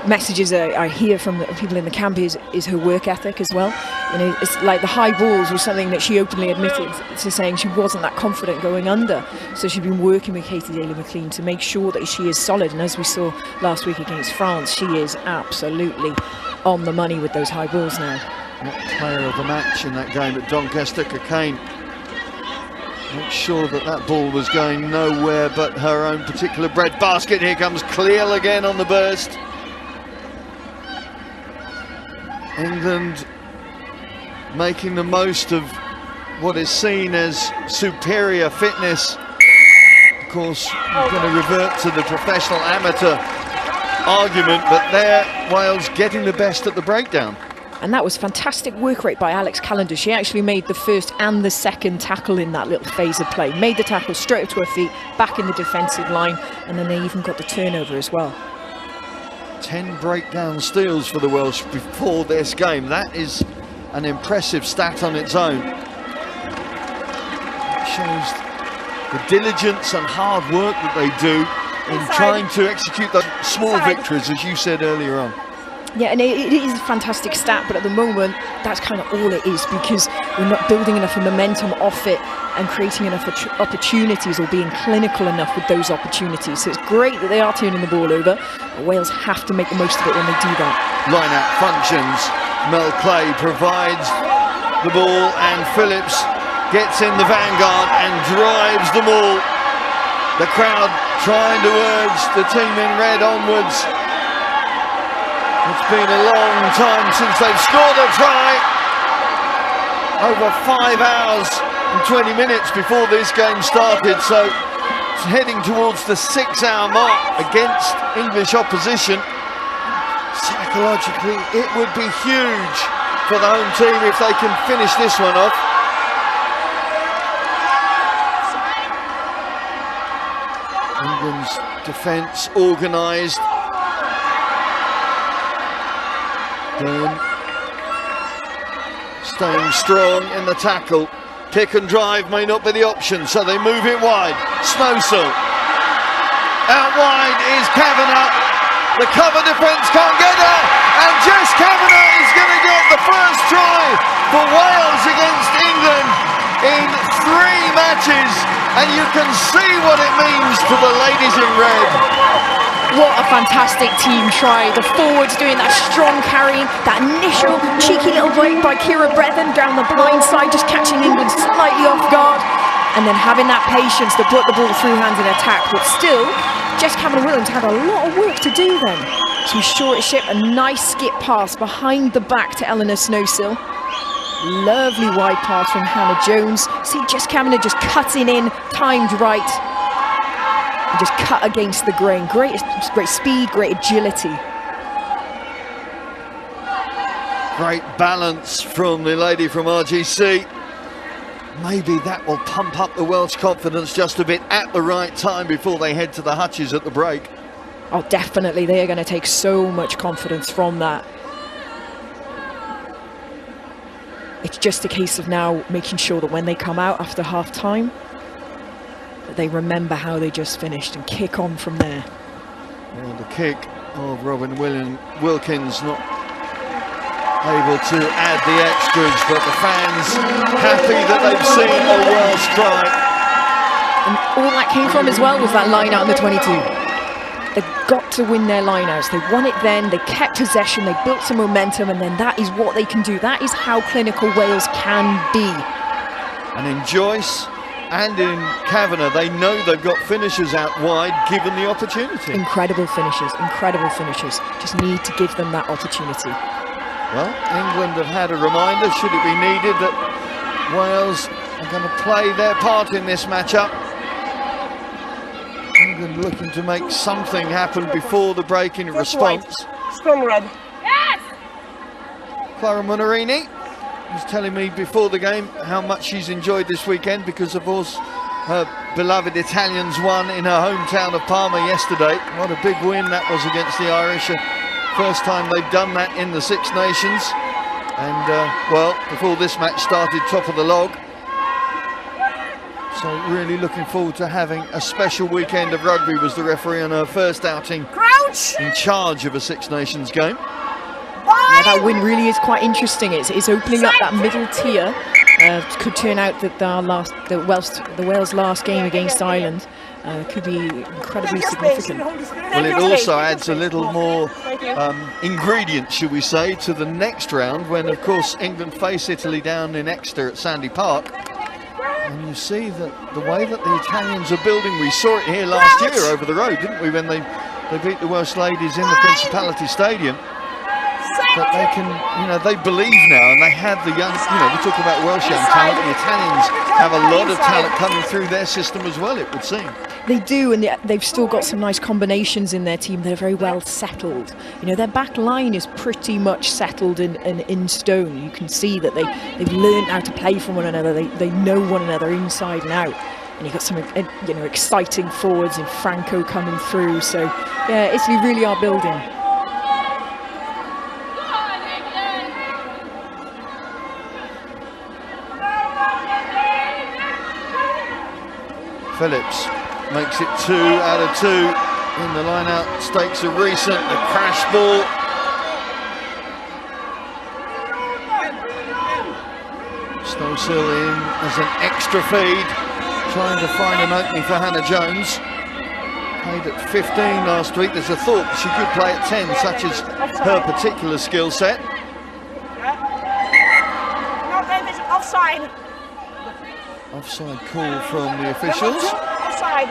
messages I hear from the people in the camp is her work ethic as well. You know, it's like the high balls was something that she openly admitted to, saying she wasn't that confident going under. So she's been working with Katie Daly-McLean to make sure that she is solid. And as we saw last week against France, she is absolutely on the money with those high balls now. Player of the match in that game at Doncaster, Cocaine. Make sure that that ball was going nowhere but her own particular breadbasket. Here comes Cleal again on the burst. England making the most of what is seen as superior fitness. Of course, we're going to revert to the professional amateur argument, but there Wales getting the best at the breakdown. And that was fantastic work rate by Alex Callender. She actually made the first and the second tackle in that little phase of play. Made the tackle straight up to her feet, back in the defensive line, and then they even got the turnover as well. 10 breakdown steals for the Welsh before this game. That is an impressive stat on its own. It shows the diligence and hard work that they do in trying to execute those small victories, as you said earlier on. Yeah, and it is a fantastic stat, but at the moment, that's kind of all it is, because we're not building enough momentum off it and creating enough opportunities or being clinical enough with those opportunities. So it's great that they are turning the ball over, but Wales have to make the most of it when they do that. Line-out functions. Mel Clay provides the ball, and Phillips gets in the vanguard and drives them all. The crowd trying to urge the team in red onwards. It's been a long time since they've scored a try. Over 5 hours and 20 minutes before this game started, so it's heading towards the 6-hour mark against English opposition. Psychologically, it would be huge for the home team if they can finish this one off. England's defence organised. Byrne staying strong in the tackle. Pick and drive may not be the option, so they move it wide. Snowsill. Out wide is Kavanagh. The cover defence can't get her, and Jess Kavanagh is going to get the first try for Wales against England in 3 matches. and you can see what it means to the ladies in red. What a fantastic team try. The forwards doing that strong carrying, that initial cheeky little break by Kira Brethen down the blind side, just catching England slightly off guard, and then having that patience to put the ball through hands in attack. But still, Jess Cameron-Williams had a lot of work to do then. Some short ship, a nice skip pass behind the back to Eleanor Snowsill. Lovely wide pass from Hannah Jones. See Jess Cameron just cutting in, timed right. And just cut against the grain. Great speed, great agility. Great balance from the lady from RGC. Maybe that will pump up the Welsh confidence just a bit at the right time before they head to the hutches at the break. Oh, definitely. They are going to take so much confidence from that. It's just a case of now making sure that when they come out after half-time, that they remember how they just finished and kick on from there. Well, the kick of Robin Wilkins not able to add the extras, but the fans happy that they've seen a Welsh try. And all that came from as well was that line out in the 22. They've got to win their line-outs. They won it then, they kept possession, they built some momentum, and then that is what they can do. That is how clinical Wales can be. And in Joyce and in Kavanagh, they know they've got finishers out wide given the opportunity. Incredible finishers, incredible finishers. Just need to give them that opportunity. Well, England have had a reminder, should it be needed, that Wales are going to play their part in this matchup. England looking to make something happen before the break in response. Scrum red. Yes! Clara Munarini was telling me before the game how much she's enjoyed this weekend because, of course, her beloved Italians won in her hometown of Parma yesterday. What a big win that was against the Irish. First time they've done that in the Six Nations. And, well, before this match started, top of the log. So really looking forward to having a special weekend of rugby. Was the referee on her first outing in charge of a Six Nations game. Yeah, that win really is quite interesting. It's opening up that middle tier. Could turn out that the Wales' last game against Ireland could be incredibly significant. Well, it also adds a little more ingredient, should we say, to the next round when, of course, England face Italy down in Exeter at Sandy Park. And you see that the way that the Italians are building, we saw it here last year over the road, didn't we, when they beat the Welsh ladies in the Principality Stadium. That they can, they believe now, and they have the young, we talk about Welsh young talent, the Italians have a lot of talent coming through their system as well, it would seem. They do, and they've still got some nice combinations in their team. They're very well settled. Their back line is pretty much settled in stone. You can see that they've learned how to play from one another. They know one another inside and out. And you've got some, exciting forwards in Franco coming through. So, yeah, Italy really are building. Phillips makes it 2 out of 2 in the line-out. Stakes are recent, the crash ball. Snowsill in as an extra feed, trying to find an opening for Hannah Jones. Played at 15 last week. There's a thought that she could play at 10, such as her particular skill set. No, Davis, offside. Offside call from the officials. Offside.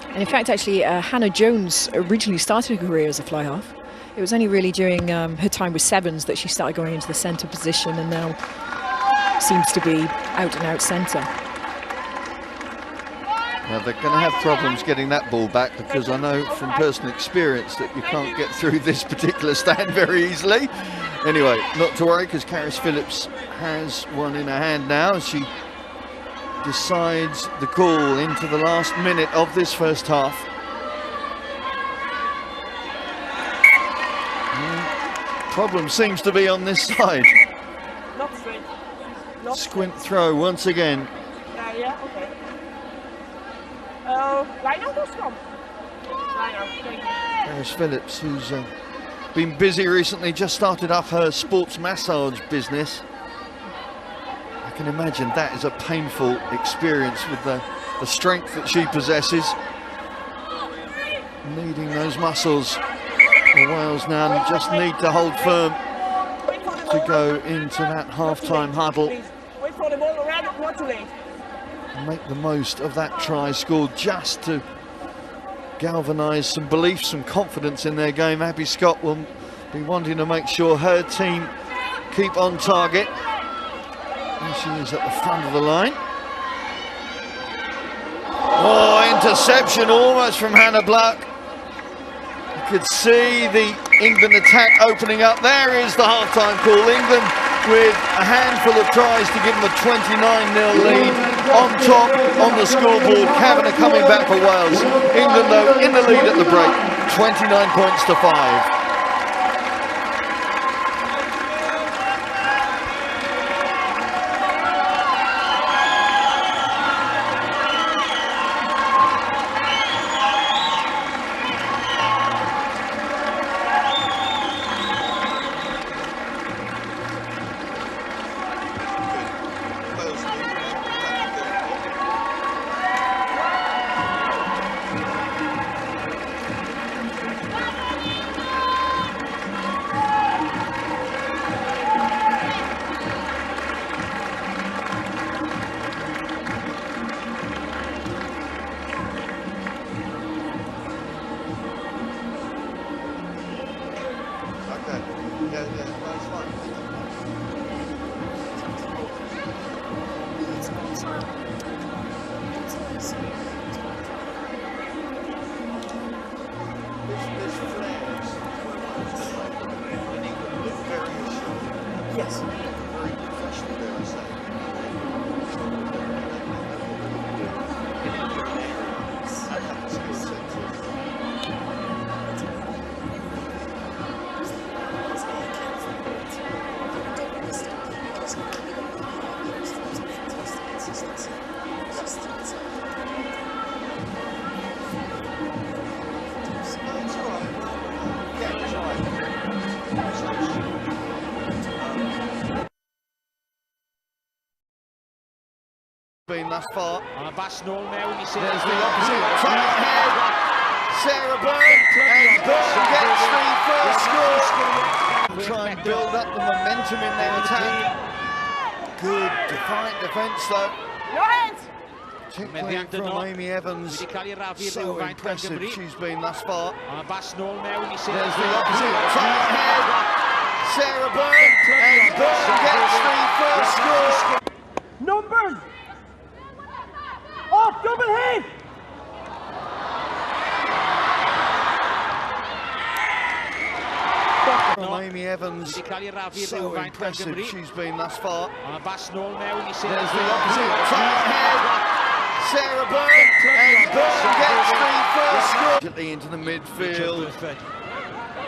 And in fact, actually, Hannah Jones originally started her career as a fly half. It was only really during her time with Sevens that she started going into the centre position, and now seems to be out and out centre. Now they're going to have problems getting that ball back, because I know from personal experience that you can't get through this particular stand very easily. Anyway, not to worry, because Caris Phillips has one in her hand now as she decides the call into the last minute of this first half. Problem seems to be on this side. Not straight. Squint throw once again. Yeah, okay. Line out or scrum? Line out. Caris Phillips, who's been busy recently, just started up her sports massage business. I can imagine that is a painful experience with the strength that she possesses. Needing those muscles. The Wales now just need to hold firm to go into that half-time huddle. Wait for the ball around, not too late. Make the most of that try scored just to galvanise some belief, some confidence in their game. Abby Scott will be wanting to make sure her team keep on target. And she is at the front of the line. Oh, interception almost from Hannah Bluck. You could see the England attack opening up. There is the half-time call. England with a handful of tries to give them a 29-0 lead on top on the scoreboard. Kavanagh coming back for Wales. England though in the lead at the break, 29 points to 5. Been thus far. On a bass null now, and you see there's the opposite try ahead. Sarah Byrne, and Byrne gets the first score. Try and build up the momentum in their attack. Good defiant defence though. No hands! Particularly from Amy Evans. So impressive she's been thus far. On a bass null now, and you see there's the opposite try ahead. Sarah Byrne, and Byrne gets the first score. Numbers! Off, double hit! From Amy Evans, so impressive she's been thus far. On a bass null now, and you see there's the opposite try ahead. Sarah Byrne, and Byrne gets the first score. Into the midfield.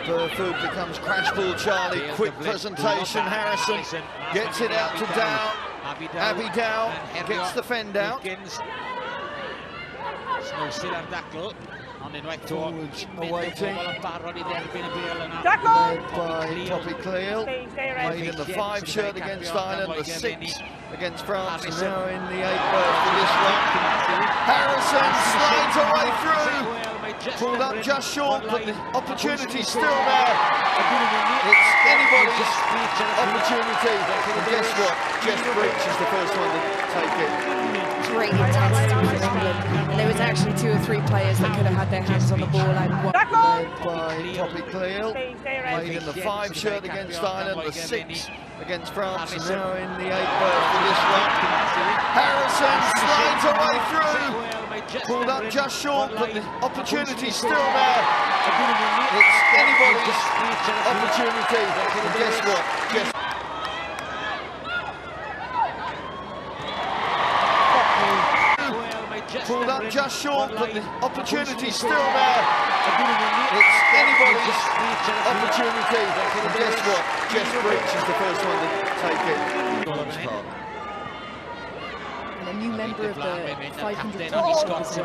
Burford becomes crash ball Charlie. Quick presentation. Harrison gets it out to Dow. Abby Dow gets the fend out. Forwards awaiting. Led by Poppy Cleal. Played in the 5 shirt against Ireland, the 6 against France, and now in the 8 berth for this one. Harrison slides her way through. Pulled up just short, but the opportunity's still there. It's anybody's opportunity. And guess what? Jess Breach is the first one to take it. Great intensity from England. And there was actually 2 or 3 players that could have had their hands on the ball and won. Led by Poppy Cleal. Played in the 5 shirt against Ireland, the 6 against France, and now in the 8 berth for this one. Harrison slides her way through. Pulled up just short, but the opportunity's still there. It's anybody's opportunity. And guess what? Pulled up just short, but the opportunity's still there. It's anybody's opportunity. And guess what? Jess Breach is the first one to take it. A new member of the 500 Scott. I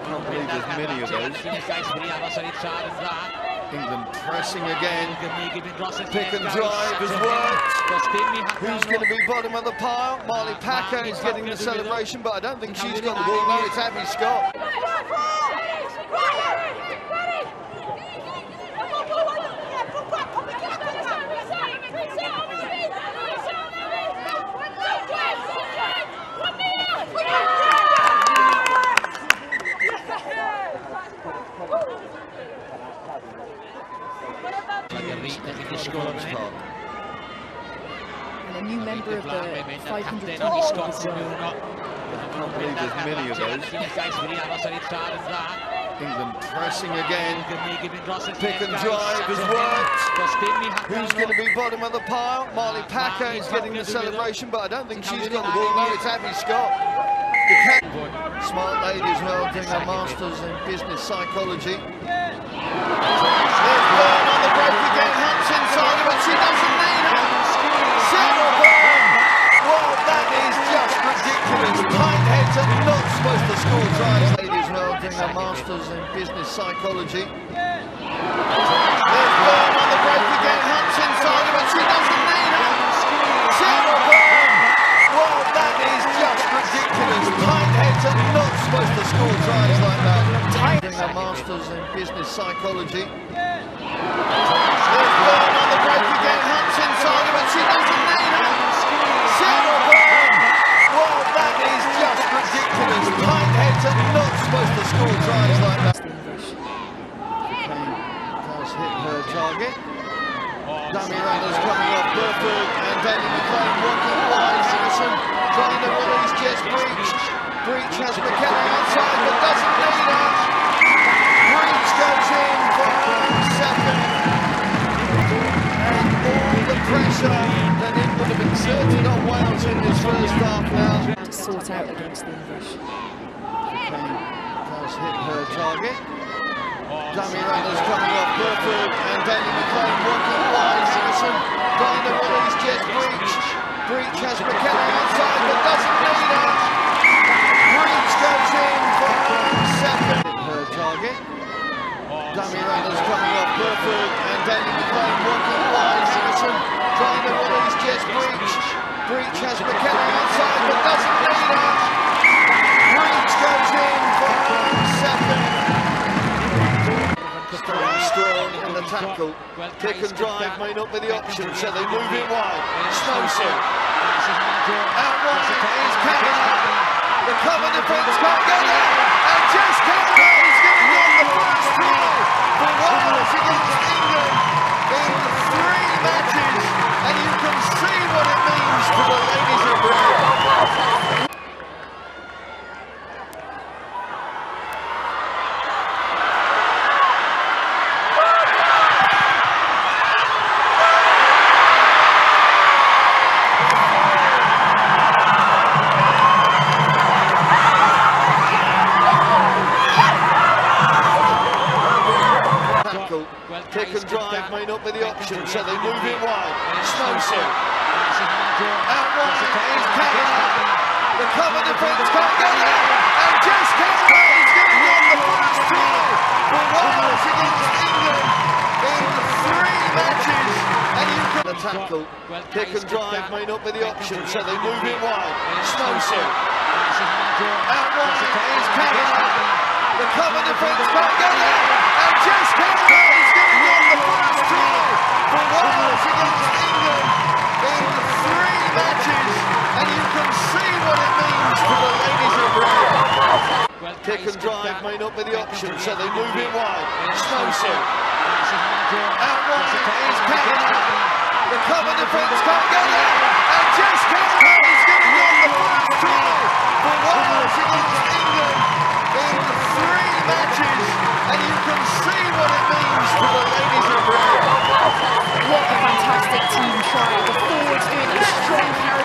can't believe there's many of those. England pressing again. Pick and drive has worked. Who's going to be bottom of the pile? Marley Packer is getting the celebration, but I don't think she's got the ball. No, it's Abby Scott. And a new member of the 500 I can't believe there's many of those. England pressing again. Pick and drive has worked. Who's going to be bottom of the pile? Marley Packer is getting the celebration, but I don't think she's got the ball. No, it's Abby Scott. Smart lady as well, doing her Masters in Business Psychology. There's Byrne on the break again. Hunt's inside, but she doesn't need it. Sarah Byrne! Well, that is just ridiculous. Tight heads are not supposed to score tries. Lady as well, doing her Masters in Business Psychology. There's Byrne on the break again. Hunt's inside, but she doesn't need it. Sarah Byrne! Well, that is just ridiculous. Tight heads are not supposed to score tries like that. Doing her Masters in Business Psychology. There's Byrne on the break again. Hunt's inside, but she doesn't need it. Sarah Byrne! Well, that is just ridiculous. Tight heads are not supposed to score tries like that. Does hit her target. Dummy runners coming off Burford and Danny McLean working wide. Simpson trying to release Jess Breach. Breach has McKenna outside but doesn't need her. Breach goes in for second. And all the pressure that it would have exerted on Wales in this first half now. to sort out against the English. Does hit her target. Dummy runners coming off Burford and Danny McLean working wide. Simpson trying to release Jess Breach. Breach has McKenna outside but doesn't need her. Breach goes in for second. Hit her target. Dummy runners coming off Burford and Danny McLean working wide. Simpson trying to release Jess Breach. Breach has McKenna outside but doesn't need her. Breach goes in for second. Strong in the tackle. Kick and drive may not be the option, so they move it wide. Snowsuit. Out wide is Canada. The cover defence can't get it. And Jess Canada is going to get the first try for Wales against England in 3 matches. And you can see what it means to the ladies of Britain. Kick and drive may not be the option, so they move it wide. Snowsuit. Out wide is Canada. The cover defence can't get it. And Jess Canada is going to get the first try for Wales against England in 3 matches. And you can tackle. Kick and drive may not be the option, so they move it wide. Snowsuit. Out wide is Canada. The cover defence can't get it. And Jess Canada is going to get the first try for Wales against England in 3 matches. And you can see what it means to the ladies of Britain. Kick and drive may not be the option, so they move it wide. Snowsuit. Out wide is Canada. The cover defence can't get it. And Jess Canada is going to get the first try for Wales against England in 3 matches. And you can see what it means to the ladies of Britain. What a fantastic team try. The forwards doing a strong carry.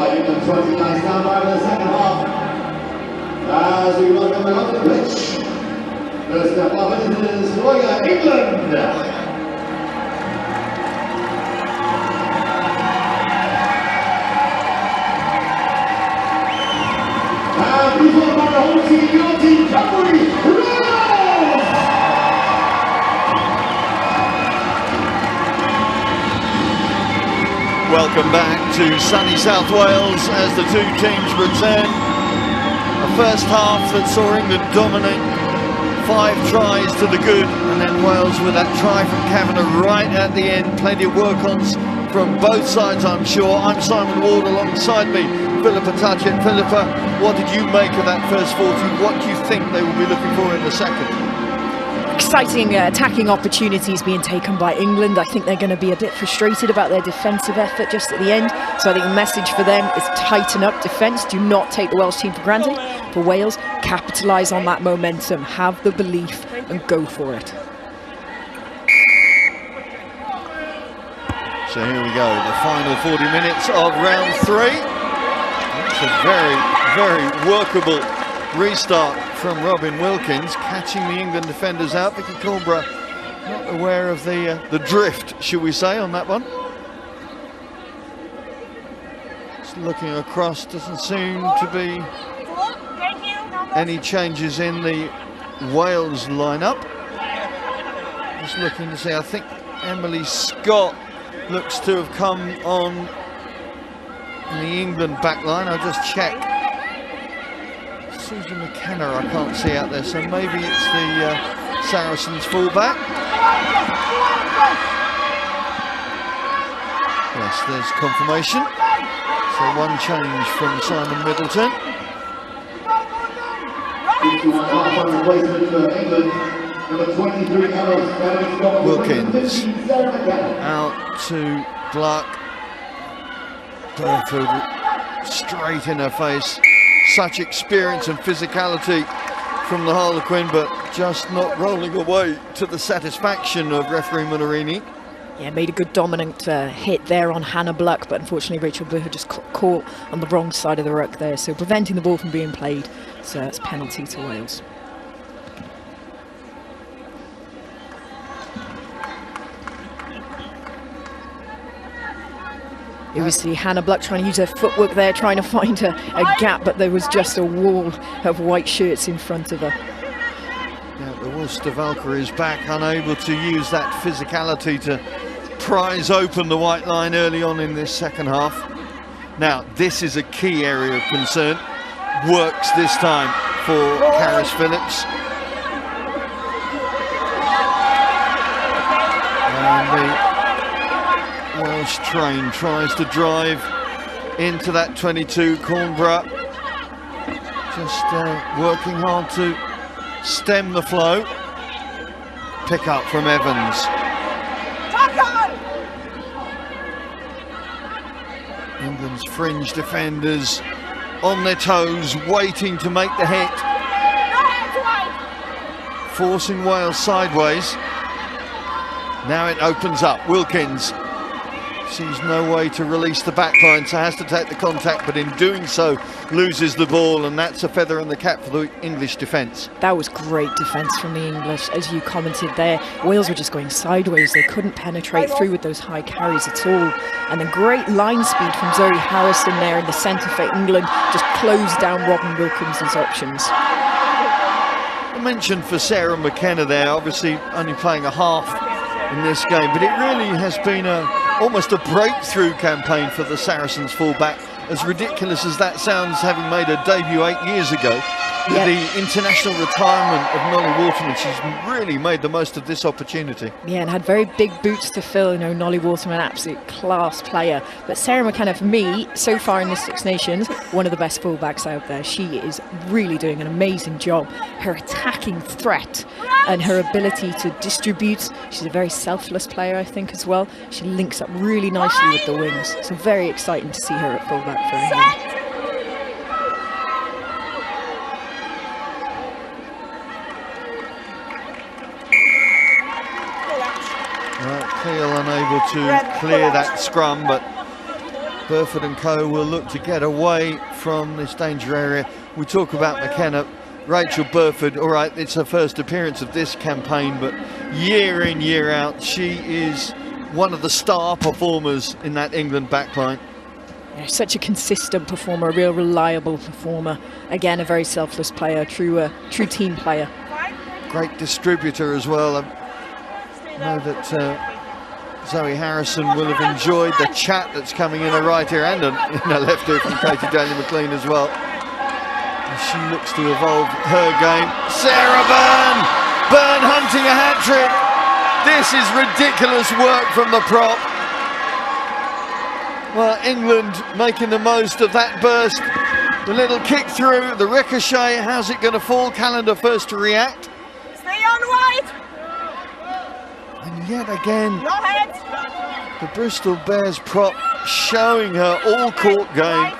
by England 29, stand by for the second half. As we welcome them onto the pitch. First up, our visitors, Royal England. And please welcome our home team, your team, Camry Royals! Welcome back to sunny South Wales as the two teams return. A first half that saw England dominate, 5 tries to the good, and then Wales with that try from Kavanagh right at the end. Plenty of work-ons from both sides, I'm sure. I'm Simon Ward, alongside me, Philippa Touchett. Philippa, what did you make of that first 40? What do you think they will be looking for in the second? Exciting attacking opportunities being taken by England. I think they're going to be a bit frustrated about their defensive effort just at the end. So I think the message for them is tighten up defence. Do not take the Welsh team for granted. For Wales, capitalise on that momentum. Have the belief and go for it. So here we go, the final 40 minutes of round 3. It's a very, very workable restart from Robin Wilkins, catching the England defenders out. Vicky Coulborough not aware of the drift, should we say, on that one. Just looking across, doesn't seem to be any changes in the Wales lineup. Just looking to see, I think Emily Scott looks to have come on in the England back line. I'll just check. Susan McKenna I can't see out there, so maybe it's the Saracens fullback. Yes, there's confirmation. So one change from Simon Middleton. Wilkins out to Gluck. Burford straight in her face. Such experience and physicality from the Harlequin, but just not rolling away to the satisfaction of referee Monarini. Yeah, made a good dominant hit there on Hannah Gluck, but unfortunately Rachel Burford just caught on the wrong side of the ruck there, so preventing the ball from being played. So it's penalty to Wales. You will see Hannah Gluck trying to use her footwork there, trying to find a gap, but there was just a wall of white shirts in front of her. Yeah, the Worcester Valkyries back, unable to use that physicality to prise open the white line early on in this second half. Now, this is a key area of concern. Works this time for Caris Phillips. And the Welsh train tries to drive into that 22. Cornborough just working hard to stem the flow. Pick up from Evans. England's fringe defenders on their toes, waiting to make the hit. Forcing Wales sideways. Now it opens up. Wilkins sees no way to release the back line, so has to take the contact, but in doing so loses the ball, and that's a feather in the cap for the English defence. That was great defence from the English, as you commented there. Wales were just going sideways. They couldn't penetrate through with those high carries at all. And then great line speed from Zoe Harrison there in the centre for England, just closed down Robin Wilkins' options. I mentioned for Sarah McKenna there, obviously only playing a half in this game, but it really has been almost a breakthrough campaign for the Saracens fullback. As ridiculous as that sounds, having made a debut 8 years ago, with the international retirement of Nolly Waterman, she's really made the most of this opportunity. Yeah, and had very big boots to fill. You know, Nolly Waterman, absolute class player. But Sarah McKenna, for me, so far in the Six Nations, one of the best fullbacks out there. She is really doing an amazing job. Her attacking threat and her ability to distribute. She's a very selfless player, I think, as well. She links up really nicely with the wings. So very exciting to see her at fullback for England. Peel unable to clear that scrum, but Burford and co will look to get away from this danger area. We talk about McKenna. Rachel Burford, all right, it's her first appearance of this campaign, but year in, year out, she is one of the star performers in that England backline. Yeah, such a consistent performer, a real reliable performer. Again, a very selfless player, true team player. Great distributor as well. I know that Zoe Harrison will have enjoyed the chat that's coming in her right ear and in her left ear from Katie Daly-McLean as well. As she looks to evolve her game. Sarah Byrne! Byrne hunting a hat-trick. This is ridiculous work from the prop. Well, England making the most of that burst. The little kick through, the ricochet, how's it going to fall? Callender first to react. Stay on white. And yet again, No heads. the Bristol Bears prop showing her all-court game.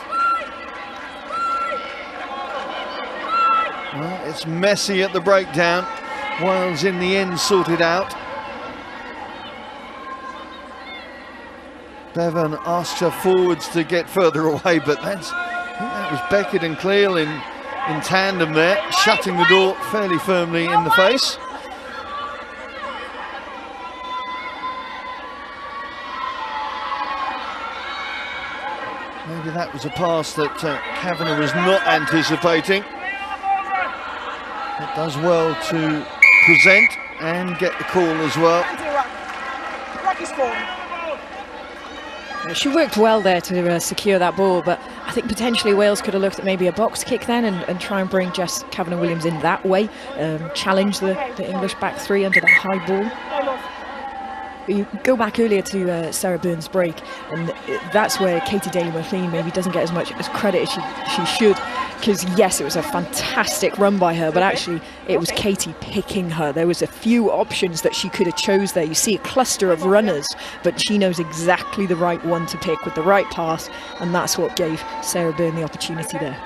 Well, it's messy at the breakdown. Wales in the end sorted out. Bevan asks her forwards to get further away, but I think that was Beckett and Cleal in tandem there, shutting the door fairly firmly in the face. Maybe that was a pass that Kavanagh was not anticipating. It does well to present and get the call as well. Rock is forward. She worked well there to secure that ball, but I think potentially Wales could have looked at maybe a box kick then and try and bring Jess Kavanagh-Williams in that way, challenge the English back three under that high ball. But you go back earlier to Sarah Byrne's break, and that's where Katie Daly-McLean maybe doesn't get as much as credit as she should, because yes, it was a fantastic run by her, but actually it was Katie picking her. There was a few options that she could have chose there. You see a cluster of runners, but she knows exactly the right one to pick with the right pass, and that's what gave Sarah Byrne the opportunity there.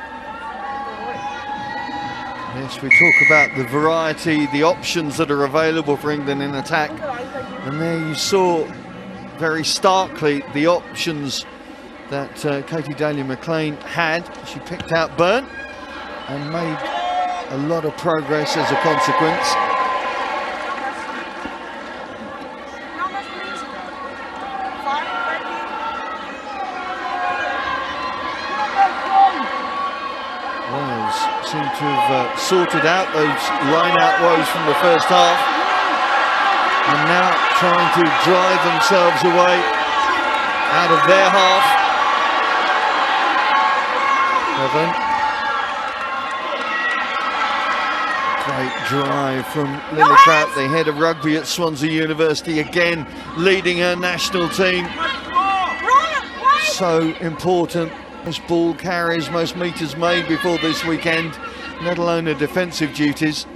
Yes, we talk about the variety, the options that are available for England in attack. And there you saw very starkly the options that Katie Daly-McLean had. She picked out Byrne and made a lot of progress as a consequence. Wales seem to have sorted out those line-out woes from the first half, and now trying to drive themselves away out of their half. Bevan. Great drive from Lily Pratt, the head of rugby at Swansea University, again leading her national team. So important. Most ball carries, most metres made before this weekend, let alone her defensive duties.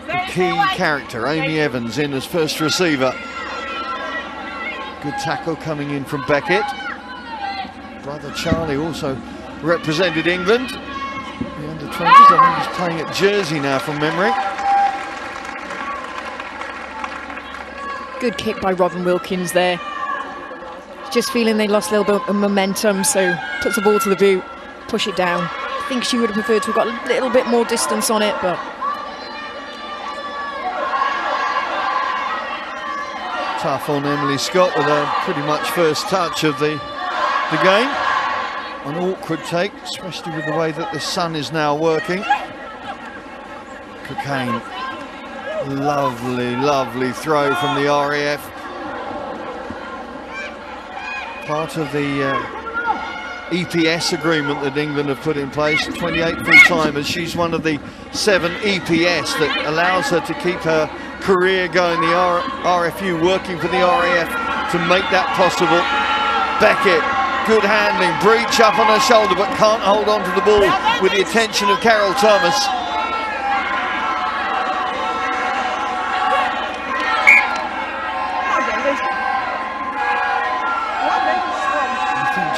The key character, Amy Evans, in as first receiver. Good tackle coming in from Beckett. Brother Charlie also represented England. The under-20s, I think he's playing at Jersey now from memory. Good kick by Robin Wilkins there. Just feeling they lost a little bit of momentum, so puts the ball to the boot, push it down. I think she would have preferred to have got a little bit more distance on it, but tough on Emily Scott with a pretty much first touch of the game. An awkward take, especially with the way that the sun is now working. Cocaine, lovely, lovely throw from the RAF. Part of the EPS agreement that England have put in place, 28 full-timers. She's one of the 7 EPS that allows her to keep her career going, the RFU working for the RAF to make that possible. Beckett, good handling, breach up on her shoulder, but can't hold on to the ball with the attention of Carol Thomas.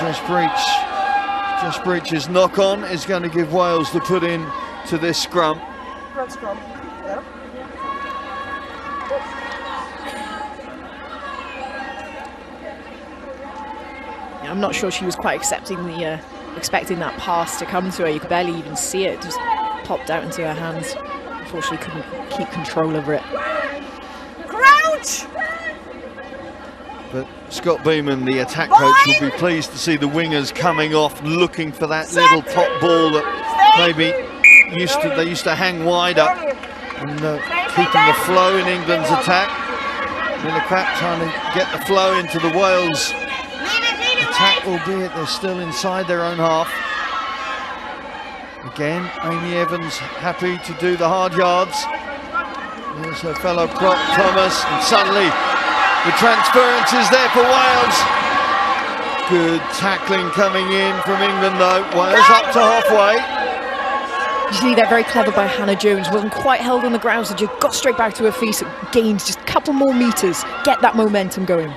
Josh Breach's knock-on is going to give Wales the put in to this scrum. Red scrum. Yeah. I'm not sure she was quite expecting that pass to come to her. You could barely even see it, just popped out into her hands. Unfortunately, couldn't keep control over it. Crouch! But Scott Beeman, the attack coach, will be pleased to see the wingers coming off, looking for that little top ball that maybe they used to hang wider, and keeping the flow in England's attack. Lillicrap trying to get the flow into the Wales attack, albeit they're still inside their own half. Again, Amy Evans happy to do the hard yards. There's her fellow prop, Thomas, and suddenly the transference is there for Wales. Good tackling coming in from England though. Wales up to halfway. Usually they're very clever by Hannah Jones. Wasn't quite held on the ground, so just got straight back to her feet. So gained just a couple more meters, get that momentum going.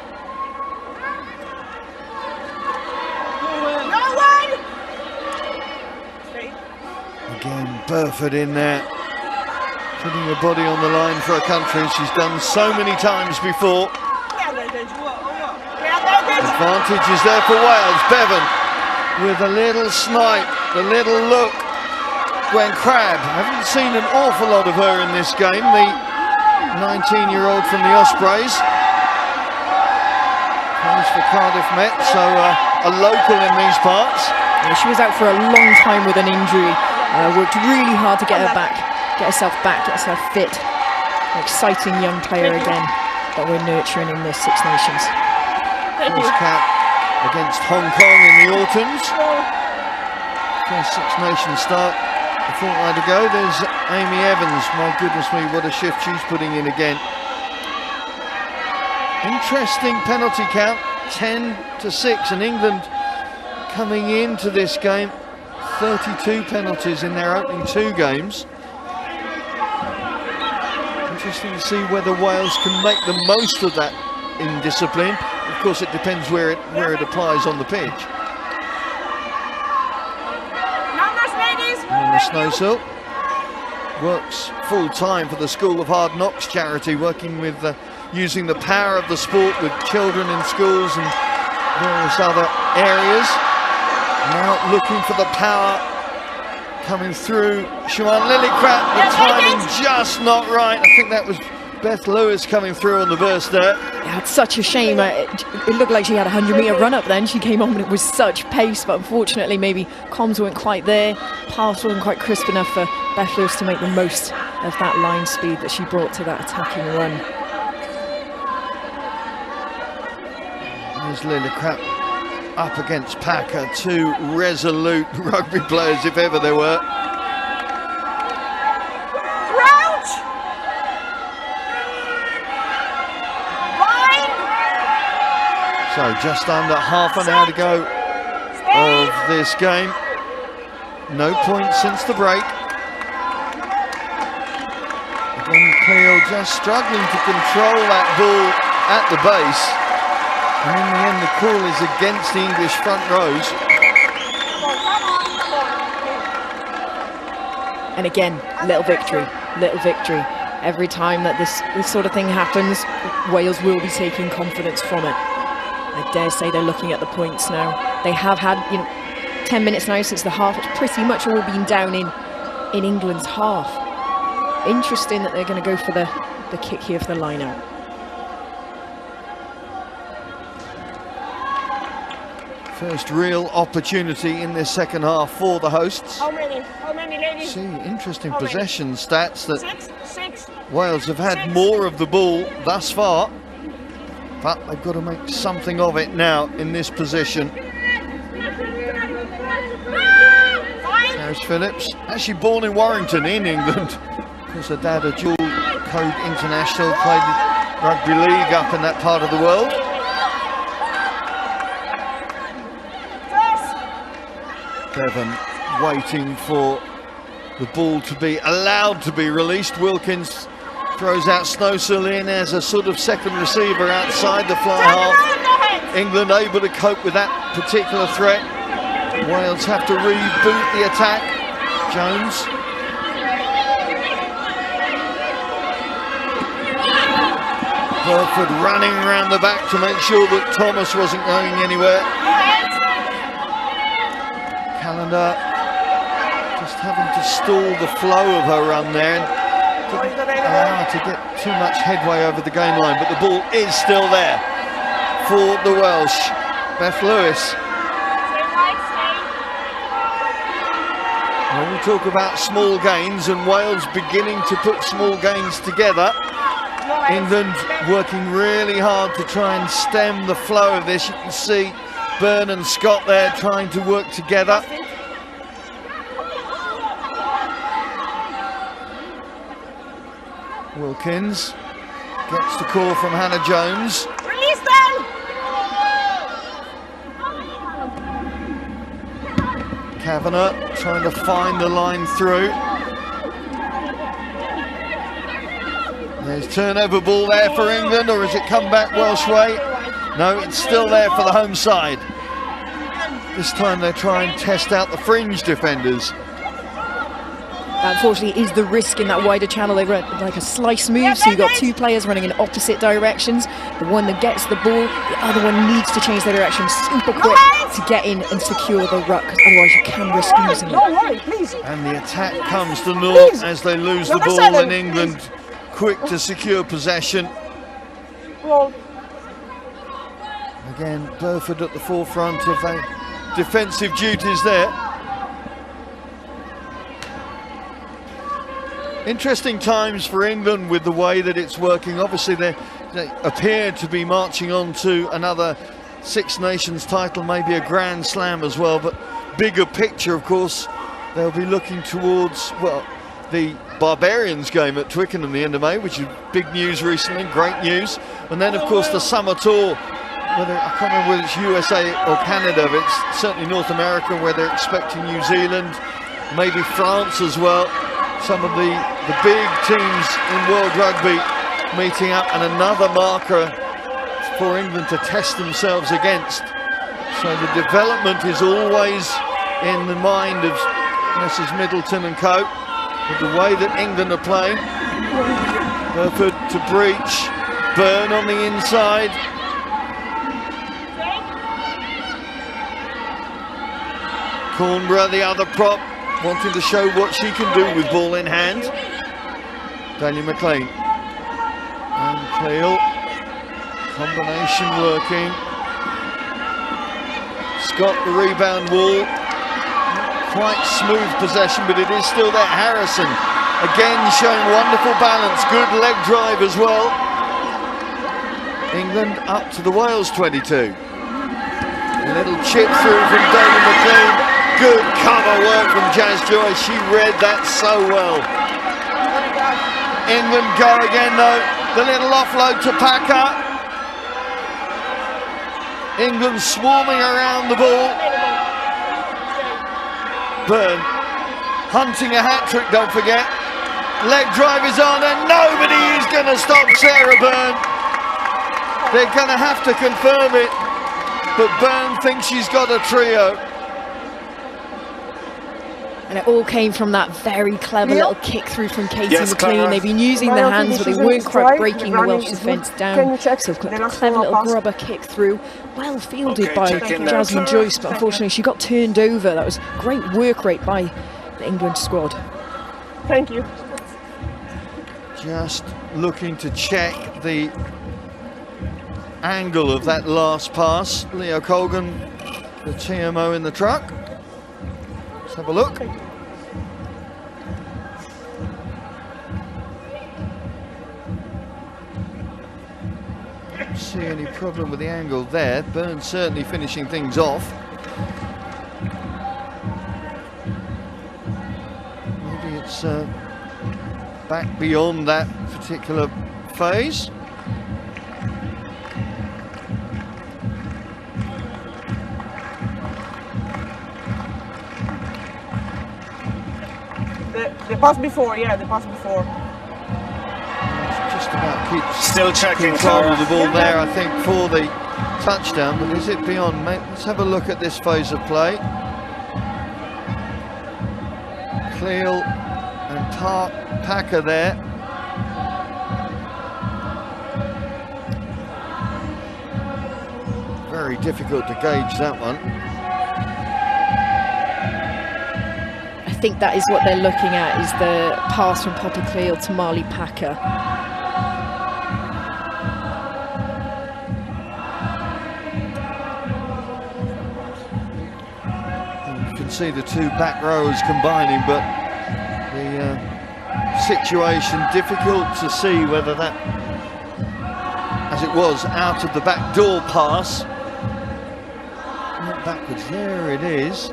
Again, Burford in there, putting her body on the line for her country. She's done so many times before. Advantage is there for Wales. Bevan with a little snipe, a little look. Gwen Crabb, haven't seen an awful lot of her in this game, the 19-year-old from the Ospreys. Plays for Cardiff Met, so a local in these parts. Yeah, she was out for a long time with an injury. Worked really hard to get her back, get herself fit. An exciting young player again that we're nurturing in this Six Nations. First cap against Hong Kong in the Autumns. First Six Nations start a fortnight ago. There's Amy Evans. My goodness me, what a shift she's putting in again. Interesting penalty count, 10-6, and England coming into this game 32 penalties in their opening 2 games. Interesting to see whether Wales can make the most of that indiscipline. Of course, it depends where it applies on the pitch. And the Snowsill works full time for the School of Hard Knocks charity, working with using the power of the sport with children in schools and various other areas. Now looking for the power coming through. Siwan Lillicrap, the timing just not right. I think that was Beth Lewis coming through on the burst there. Yeah, it's such a shame. It looked like she had a 100-metre run up then. She came on and it was such pace, but unfortunately maybe comms weren't quite there. Pass wasn't quite crisp enough for Beth Lewis to make the most of that line speed that she brought to that attacking run. There's Lillicrap up against Packer, 2 resolute rugby players if ever there were. So just under half an hour to go of this game. No points since the break. Again, Cleo just struggling to control that ball at the base. And in the end, the call is against the English front rows. And again, little victory. Every time that this sort of thing happens, Wales will be taking confidence from it. I dare say they're looking at the points now. They have had, 10 minutes now since the half. It's pretty much all been down in England's half. Interesting that they're going to go for the kick here for the line out. First real opportunity in this second half for the hosts. How many ladies? See, interesting possession stats that Six. Wales have had more of the ball thus far, but they've got to make something of it now in this position. There's Phillips, actually born in Warrington in England, because her dad a dual code international, played rugby league up in that part of the world. Bevan waiting for the ball to be allowed to be released. Wilkins throws out Snowsill in as a sort of second receiver outside the fly half. England able to cope with that particular threat. Wales have to reboot the attack. Jones. Burford running around the back to make sure that Thomas wasn't going anywhere. Calendar just having to stall the flow of her run there and didn't allow her to get too much headway over the game line, but the ball is still there for the Welsh. Beth Lewis. When we talk about small gains and Wales beginning to put small gains together, England working really hard to try and stem the flow of this. You can see Byrne and Scott there trying to work together. Wilkins gets the call from Hannah Jones. Release them! Kavanagh trying to find the line through. There's turnover ball there for England, or has it come back Welsh way? No, it's still there for the home side. This time they try and test out the fringe defenders. That unfortunately is the risk in that wider channel. They run like a slice move, so you've got two players running in opposite directions. The one that gets the ball, the other one needs to change their direction super quick to get in and secure the ruck, otherwise you can risk losing it. And the attack comes to naught as they lose the ball, and England quick to secure possession. Again, Burford at the forefront of their defensive duties there. Interesting times for England with the way that it's working. Obviously they appear to be marching on to another Six Nations title, maybe a Grand Slam as well, but bigger picture, of course, they'll be looking towards, well, the Barbarians game at Twickenham the end of May, which is big news recently, great news. And then, of course, the summer tour, whether, I can't remember whether it's USA or Canada, but it's certainly North America, where they're expecting New Zealand, maybe France as well. Some of the big teams in World Rugby meeting up, and another marker for England to test themselves against. So the development is always in the mind of Mrs. Middleton and co, with the way that England are playing. Burford to breach, Byrne on the inside. Cornborough, the other prop, wanting to show what she can do with ball in hand. Daniel McLean and Cleel, combination working. Scott the rebound wall, quite smooth possession, but it is still there. Harrison again showing wonderful balance, good leg drive as well. England up to the Wales 22. A little chip through from Daniel McLean. Good cover work from Jazz Joyce, she read that so well. England go again though, the little offload to Packer. England swarming around the ball. Byrne hunting a hat-trick, don't forget. Leg drive is on and nobody is going to stop Sarah Byrne. They're going to have to confirm it, but Byrne thinks she's got a trio. And it all came from that very clever little kick through from Katie McLean. They've been using the hands, but they weren't quite breaking the Welsh defence down. So got a clever little grubber kick through, well fielded by Jasmine Joyce, but unfortunately she got turned over. That was great work rate by the England squad. Thank you. Just looking to check the angle of that last pass. Leo Colgan, the TMO in the truck. Let's have a look. Don't see any problem with the angle there. Byrne certainly finishing things off. Maybe it's back beyond that particular phase. The pass before, yeah, the pass before. Just about keeps Still checking control of the ball there, I think, for the touchdown, but is it beyond? Let's have a look at this phase of play. Cleel and Packer there. very difficult to gauge that one. I think that is what they're looking at, is the pass from Poppy Cleal to Marley Packer. You can see the two back rows combining, but the situation difficult to see whether that, as it was, out of the back door pass. Not backwards, there it is.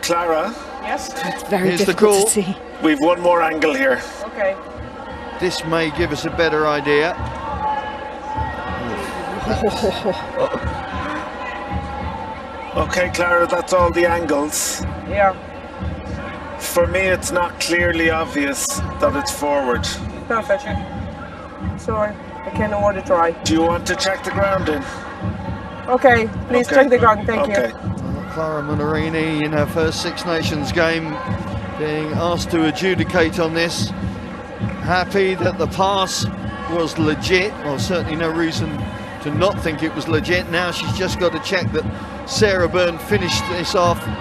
Clara, Yes? It's very Here's the difficult call. to see. we've one more angle here. Okay. This may give us a better idea. Okay, Clara, that's all the angles. Yeah. For me, it's not clearly obvious that it's forward. Perfect. Sorry, I can't afford to try. Do you want to check the grounding? Okay, please Okay. check the ground. Thank Okay. you. Clara Monarini in her first Six Nations game being asked to adjudicate on this. Happy that the pass was legit. Well, certainly no reason to not think it was legit. Now she's just got to check that Sarah Byrne finished this off. And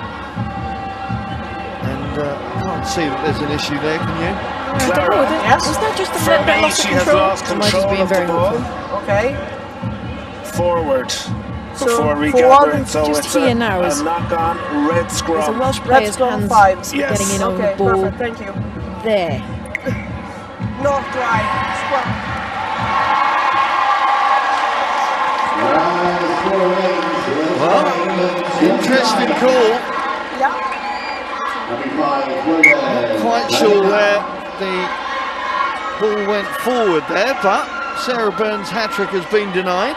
I can't see that there's an issue there, can you? Clara, Yes? Was that just a for little bit me, loss of she has control? lost Or am I just control being of the very ball. hopeful? Okay. Forward. So, Before for regathering, one, so just it's here a now is- knock on, red There's a scrum. Welsh player's Let's go hands 5. Yes. getting in on Okay, the ball perfect. Thank you. there. Not try. Scrum. Well, interesting call. Yeah. Quite sure where the ball went forward there, but Sarah Byrne's hat-trick has been denied.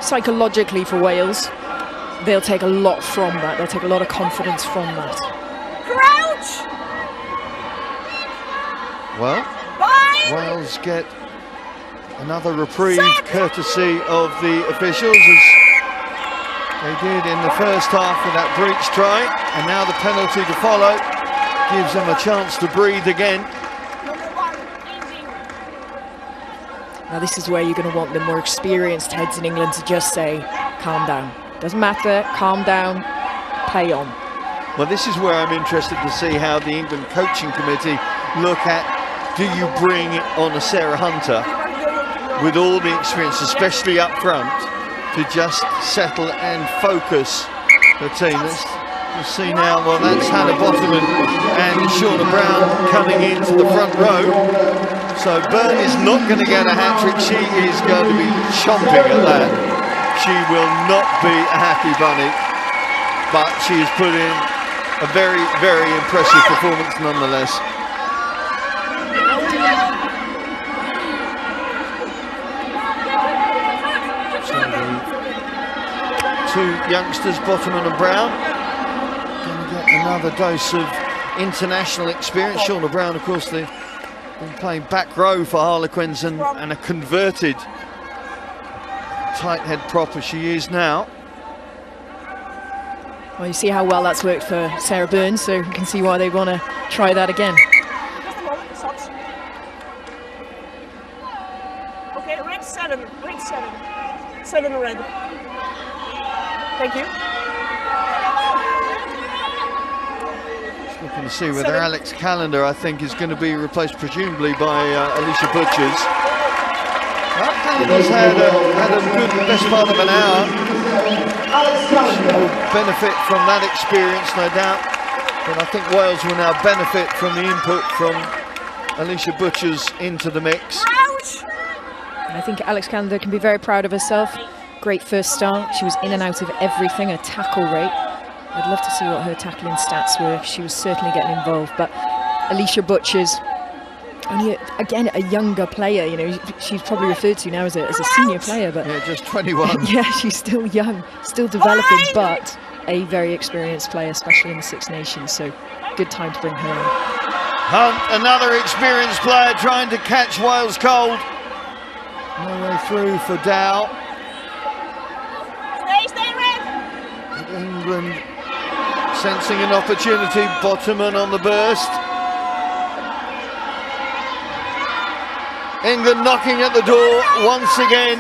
Psychologically for Wales, they'll take a lot from that. They'll take a lot of confidence from that. Crouch. Well, Wales get another reprieve courtesy of the officials, as they did in the first half with that breach try, and now the penalty to follow gives them a chance to breathe again. Now this is where you're going to want the more experienced heads in England to just say, calm down. Doesn't matter, calm down, play on. Well, this is where I'm interested to see how the England coaching committee look at, do you bring on a Sarah Hunter with all the experience, especially up front, to just settle and focus the team. We'll see now, well, that's Hannah Bottoman and Shauna Brown coming into the front row. So Byrne is not going to get a hat-trick. She is going to be chomping at that. She will not be a happy bunny, but she has put in a very, very impressive performance nonetheless. So the two youngsters, Bottoman and Brown, going to get another dose of international experience. Shauna Brown, of course, they've been playing back row for Harlequins and a converted tight head prop as she is now. Well, you see how well that's worked for Sarah Byrne, so you can see why they want to try that again. Just a moment, socks. Okay, red 7. Red 7. 7 red. Thank you. Just looking to see whether Alex Callender, I think, is going to be replaced presumably by Alicia Butchers. Well, Callender's had a good best part of an hour. She will benefit from that experience, no doubt. But I think Wales will now benefit from the input from Alicia Butchers into the mix. And I think Alex Callender can be very proud of herself. Great first start. She was in and out of everything, a tackle rate. I'd love to see what her tackling stats were. She was certainly getting involved. But Alicia Butchers, only again a younger player. You know, she's probably referred to now as a senior player, but yeah, just 21. Yeah, she's still young, still developing, but a very experienced player, especially in the Six Nations. So good time to bring her in. Hunt, another experienced player trying to catch Wales cold. No way through for Dow. Stay red. England Sensing an opportunity, Bottoman on the burst. England knocking at the door once again.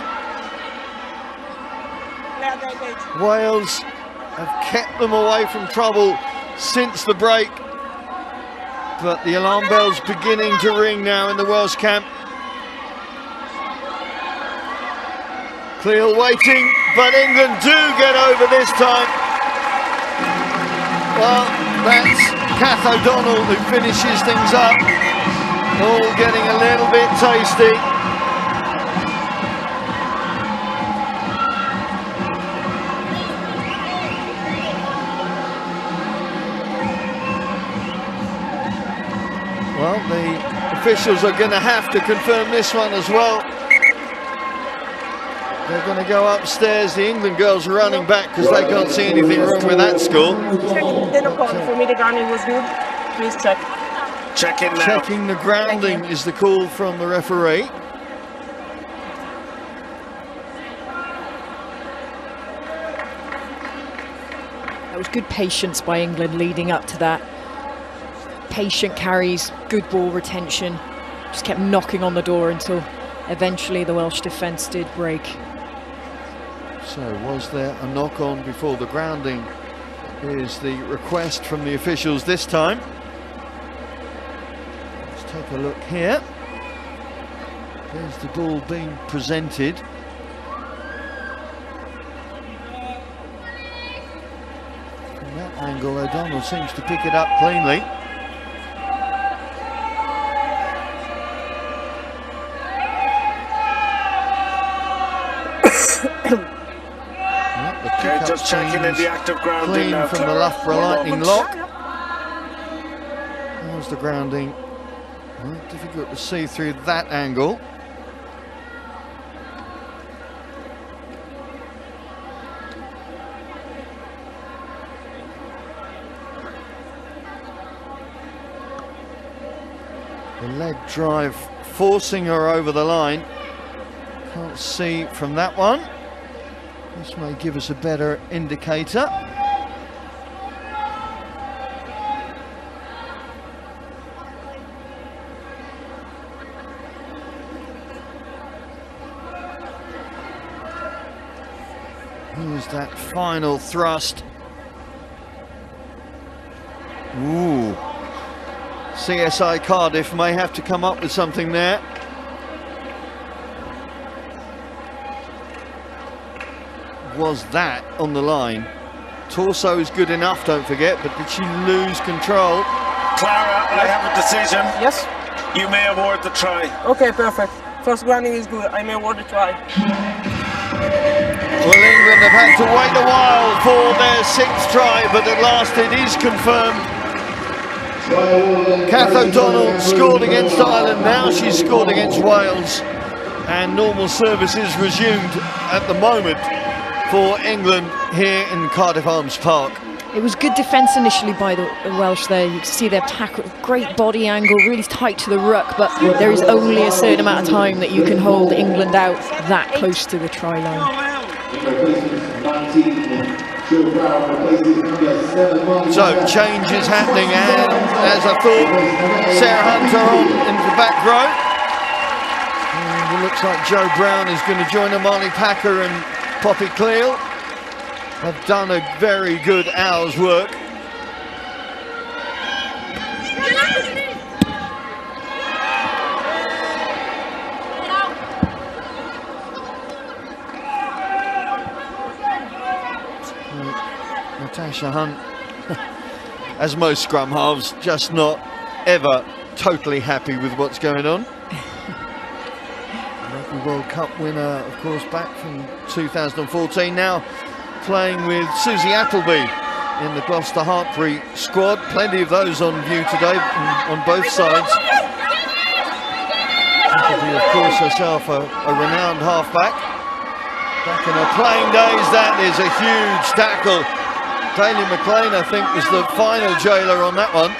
Wales have kept them away from trouble since the break, but the alarm bell's beginning to ring now in the Welsh camp. Cleal waiting, but England do get over this time. Well, that's Kath O'Donnell who finishes things up. All getting a little bit tasty. Well, the officials are going to have to confirm this one as well. They're going to go upstairs. The England girls are running back because they can't see anything wrong with that score. For me, the grounding was good. Please check. Checking now. Checking the grounding is the call from the referee. That was good patience by England leading up to that. Patient carries, good ball retention. Just kept knocking on the door until eventually the Welsh defence did break. So was there a knock on before the grounding? Here's the request from the officials this time. Let's take a look here. There's the ball being presented. From that angle, O'Donnell seems to pick it up cleanly. Okay, just checking in the active grounding clean now. from the Loughborough Lightning lock. There's the grounding. Well, difficult to see through that angle. The leg drive forcing her over the line. Can't see from that one. This may give us a better indicator. Here's that final thrust. Ooh. CSI Cardiff may have to come up with something there. Was that on the line? Torso is good enough, don't forget, but did she lose control? Clara, I have a decision. Yes? You may award the try. Okay, perfect. First grounding is good. I may award the try. Well, England have had to wait a while for their 6th try, but at last it is confirmed. Kath O'Donnell scored against Ireland, now she's scored against Wales, and normal service is resumed at the moment for England here in Cardiff Arms Park. It was good defence initially by the Welsh there. You can see their tackle, great body angle, really tight to the ruck, but there is only a certain amount of time that you can hold England out that close to the try line. So change is happening, and as I thought, Sarah Hunter on into the back row. And it looks like Joe Brown is going to join Amani Packer and Poppy Cleal. Have done a very good hour's work. Natasha Hunt, as most scrum halves, just not ever totally happy with what's going on. Rugby World Cup winner, of course, back from 2014, now playing with Susie Appleby in the Gloucester Hartpury squad. Plenty of those on view today on both sides. Appleby, of course, herself a renowned halfback. Back in her playing days, that is a huge tackle. Daly McLean, I think, was the final jailer on that one.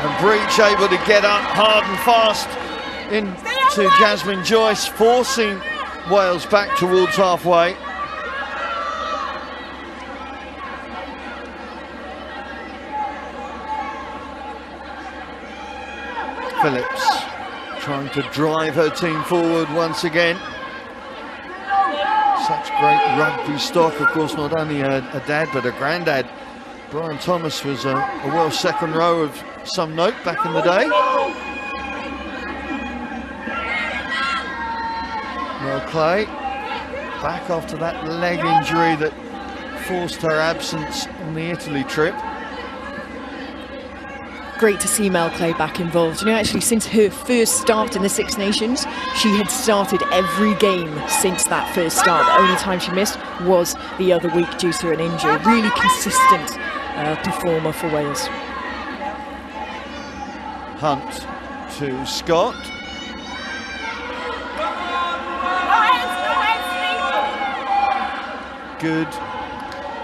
And Breach able to get up hard and fast into Jasmine Joyce, forcing Wales back towards halfway. Phillips trying to drive her team forward once again. Such great rugby stock, of course, not only a dad but a granddad. Brian Thomas was a Welsh second row of some note back in the day. Mel Clay back after that leg injury that forced her absence on the Italy trip. Great to see Mel Clay back involved. You know, actually, since her first start in the Six Nations, she had started every game since that first start. The only time she missed was the other week due to an injury. Really consistent performer for Wales. Hunt to Scott. Good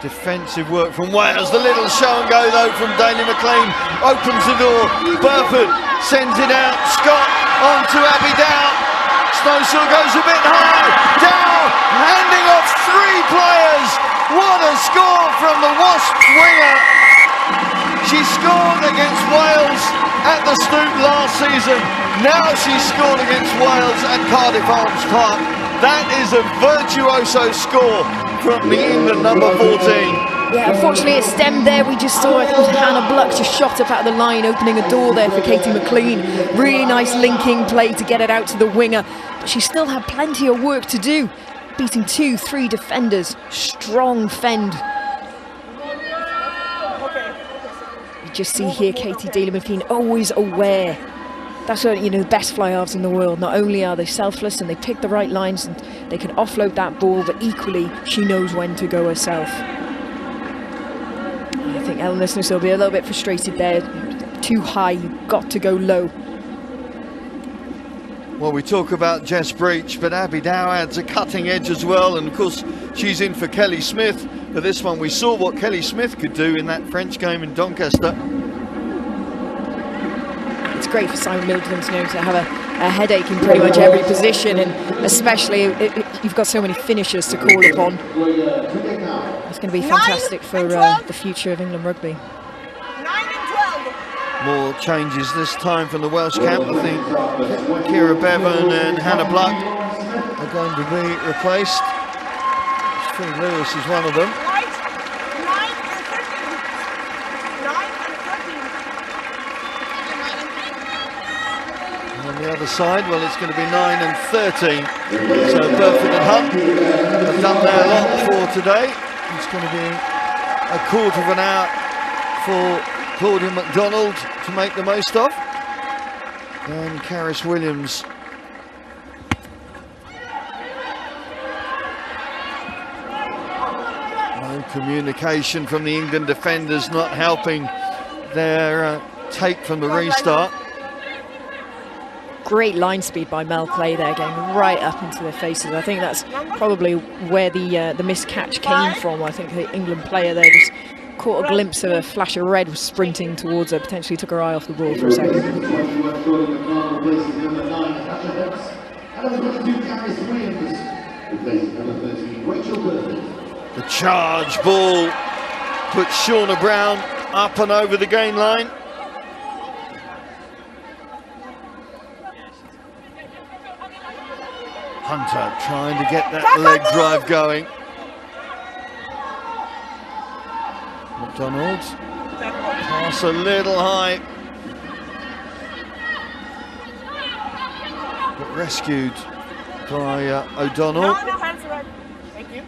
defensive work from Wales. The little show and go though from Daly McLean opens the door. Burford sends it out. Scott on to Abby Dow. Snowsill goes a bit high. Dow handing off 3 players. What a score from the Wasps winger. She scored against Wales at the Stoop last season. Now she's scored against Wales at Cardiff Arms Park. That is a virtuoso score from the England number 14. Yeah, unfortunately it stemmed there. We just saw it. Hannah Bluck just shot up out of the line, opening a door there for Katie McLean. Really nice linking play to get it out to the winger. But she still had plenty of work to do. Beating 2-3 defenders. Strong fend. You just see here Katie Daly McLean always aware. That's what, you know, the best fly halves in the world. Not only are they selfless and they pick the right lines and they can offload that ball, but equally she knows when to go herself. I think Eleanor Snowsill will be a little bit frustrated there. Too high, you've got to go low. Well, we talk about Jess Breach, but Abby Dow adds a cutting edge as well, and of course she's in for Kelly Smith. For this one, we saw what Kelly Smith could do in that French game in Doncaster. It's great for Simon Middleton to know to have a headache in pretty much every position, and especially you've got so many finishers to call upon. It's going to be fantastic for the future of England rugby. 9 and 12. More changes this time from the Welsh camp. I think Kira Bevan and Hannah Bluck are going to be replaced. Phil Lewis is one of them. The other side, well, it's going to be 9 and 13. So Burford and Hunt have done their lot for today. It's going to be a quarter of an hour for Claudia MacDonald to make the most of. And Caris Williams. No communication from the England defenders, not helping their take from the restart. Great line speed by Mel Clay there, going right up into their faces. I think that's probably where the miscatch came from. I think the England player there just caught a glimpse of a flash of red, was sprinting towards her, potentially took her eye off the ball for a second. The charge ball puts Shauna Brown up and over the gain line. Hunter trying to get that leg drive going. McDonald, pass a little high, but rescued by O'Donnell. Thank you.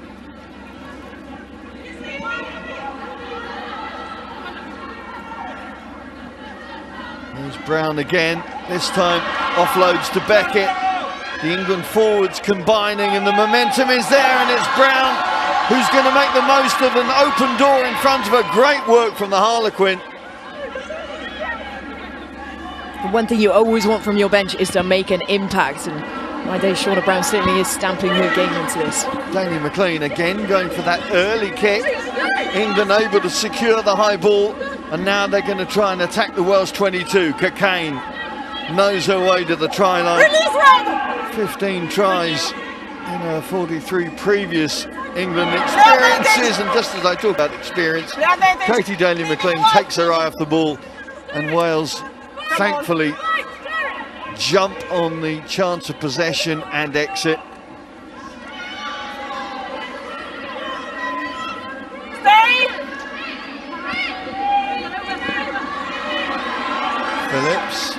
There's Brown again, this time offloads to Beckett. The England forwards combining and the momentum is there, and it's Brown who's going to make the most of an open door in front of her. Great work from the Harlequin. The one thing you always want from your bench is to make an impact, and my day Shauna Brown certainly is stamping her game into this. Daly McLean again going for that early kick. England able to secure the high ball, and now they're going to try and attack the Welsh 22. Cockayne knows her way to the try line. 15 tries in her 43 previous England experiences, and just as I talk about experience, Katie Daly McLean takes her eye off the ball, and Wales thankfully jump on the chance of possession and exit. Phillips.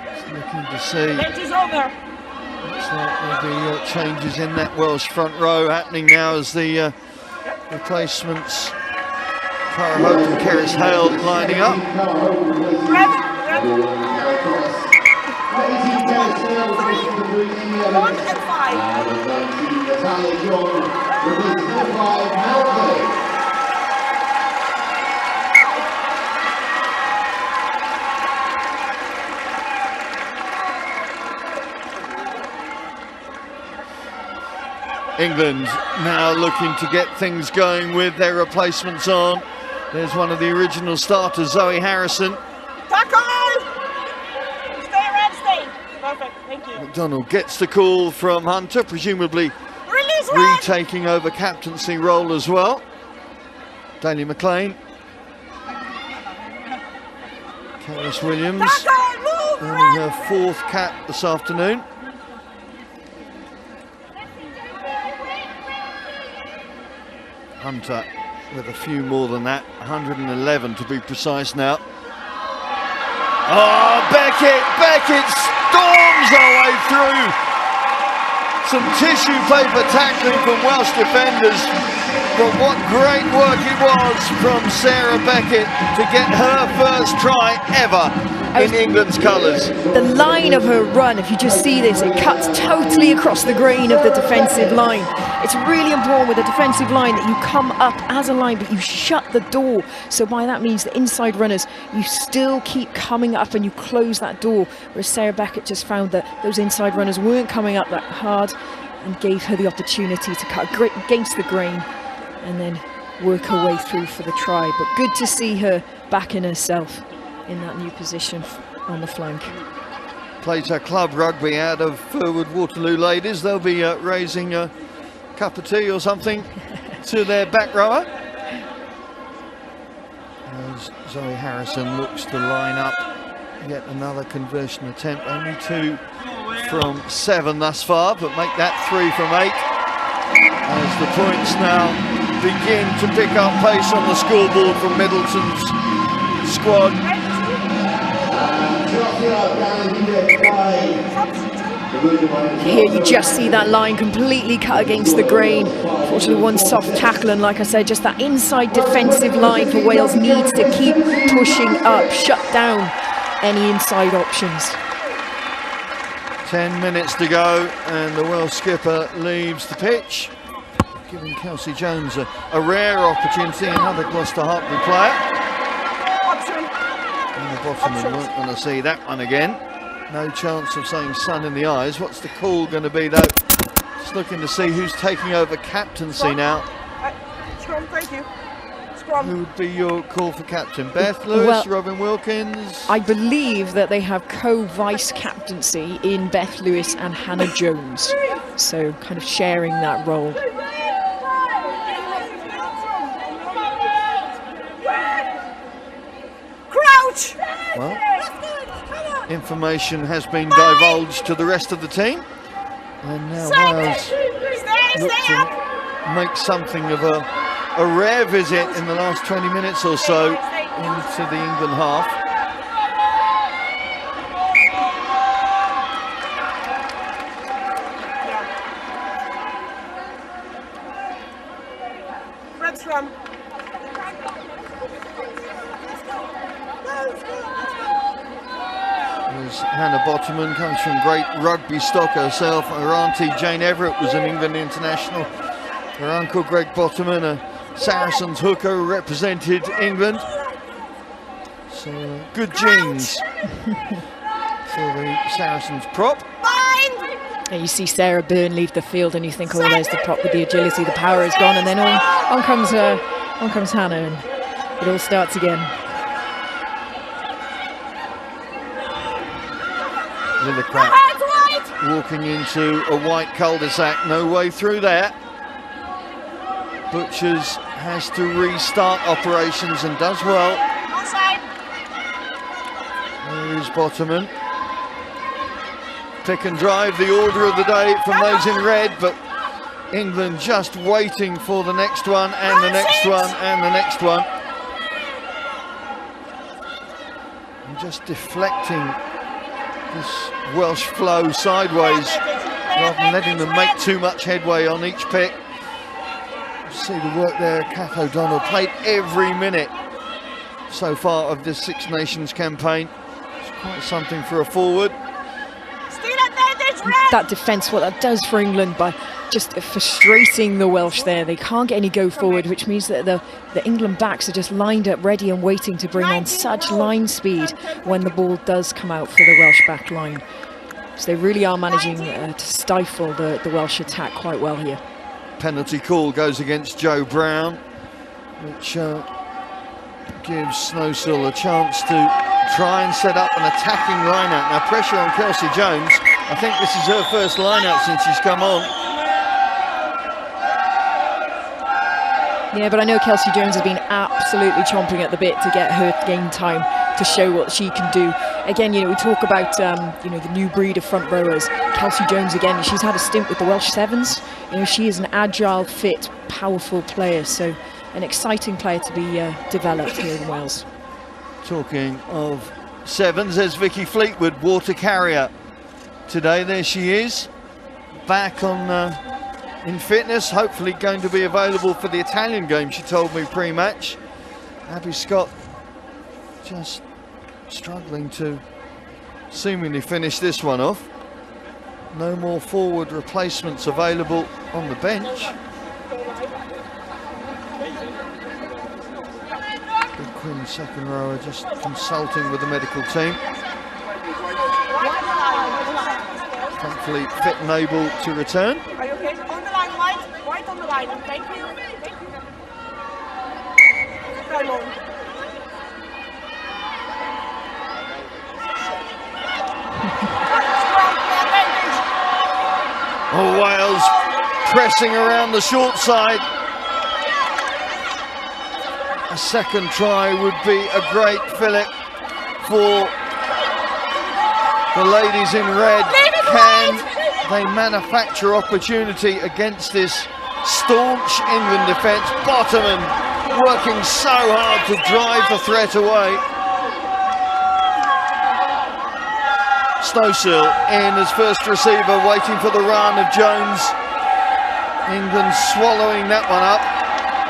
Just looking to see. Looks like there'll be changes in that Welsh front row happening now as the replacements, Cara Hope and Keris Hale, lining up. England now looking to get things going with their replacements on. There's one of the original starters, Zoe Harrison. Perfect, thank you. McDonald gets the call from Hunter, presumably retaking over captaincy role as well. Daly McLean. Keris Williams earning her 4th cap this afternoon. Hunter with a few more than that, 111 to be precise now. Oh, Beckett storms her way through. Some tissue paper tackling from Welsh defenders, but what great work it was from Sarah Beckett to get her first try ever in England's colours. The line of her run, if you just see this, it cuts totally across the grain of the defensive line. It's really important with a defensive line that you come up as a line, but you shut the door. So by that means the inside runners, you still keep coming up and you close that door. Whereas Sarah Beckett just found that those inside runners weren't coming up that hard and gave her the opportunity to cut against the grain and then work her way through for the try. But good to see her backing herself in that new position on the flank. Plays her club rugby out of Furwood Waterloo ladies. They'll be raising a cup of tea or something to their back rower. As Zoe Harrison looks to line up yet another conversion attempt. Only 2 from 7 thus far, but make that 3 from 8. As the points now begin to pick up pace on the scoreboard from Middleton's squad. Here you just see that line completely cut against the grain. Fortunately, one soft tackle, and like I said, just that inside defensive line for Wales needs to keep pushing up, shut down any inside options. 10 minutes to go, and the Welsh skipper leaves the pitch, giving Kelsey Jones a rare opportunity, another Gloucester Hartbury player. And the bottom won't want to see that one again. No chance of saying sun in the eyes. What's the call going to be though? Just looking to see who's taking over captaincy now. Scrum, thank you. Scrum. Who would be your call for captain? Beth Lewis, Well, Robin Wilkins? I believe that they have co-vice captaincy in Beth Lewis and Hannah Jones. So kind of sharing that role. Crouch! Well, information has been divulged to the rest of the team, and now Wales look to make something of a rare visit in the last 20 minutes or so into the England half. Red Scrum. Hannah Bottoman comes from great rugby stock herself. Her auntie Jane Everett was an England international. Her uncle Greg Bottoman, a Saracens hooker who represented England. So good genes for the Saracens prop. And you see Sarah Byrne leave the field and you think, oh, there's the prop with the agility, the power is gone, and then on comes Hannah and it all starts again. Lillicrap walking into a white cul-de-sac, no way through there. Butchers has to restart operations and does well. There is Bottoman. Pick and drive, the order of the day from those in red, but England just waiting for the next one and the next one and the next one. And just deflecting this Welsh flow sideways rather than letting them make too much headway on each pick. See the work there, Kath O'Donnell played every minute so far of this Six Nations campaign. It's quite something for a forward. That defence, what that does for England by just frustrating the Welsh there. They can't get any go forward, which means that the England backs are just lined up ready and waiting to bring on such line speed when the ball does come out for the Welsh back line. So they really are managing to stifle the Welsh attack quite well here. Penalty call goes against Joe Brown, which gives Snowsill a chance to try and set up an attacking line-out. Now pressure on Kelsey Jones. I think this is her first line-out since she's come on. Yeah, but I know Kelsey Jones has been absolutely chomping at the bit to get her game time to show what she can do. Again, you know, we talk about you know, the new breed of front rowers. Kelsey Jones, again, she's had a stint with the Welsh Sevens. You know, she is an agile, fit, powerful player. So an exciting player to be developed here in Wales. Talking of Sevens, there's Vicky Fleetwood, water carrier today. There she is, back on in fitness, hopefully going to be available for the Italian game, she told me pre-match. Abby Scott just struggling to seemingly finish this one off. No more forward replacements available on the bench. Big Quinn, second rower, just consulting with the medical team. Thankfully fit and able to return. Are you okay? On the line, White. White on the line. Thank you. Thank you. Very long. Oh, Wales pressing around the short side. A second try would be a great fillip for the ladies in red. Can they manufacture opportunity against this staunch England defence? Bottoman working so hard to drive the threat away. Snowsill in as first receiver, waiting for the run of Jones. England swallowing that one up.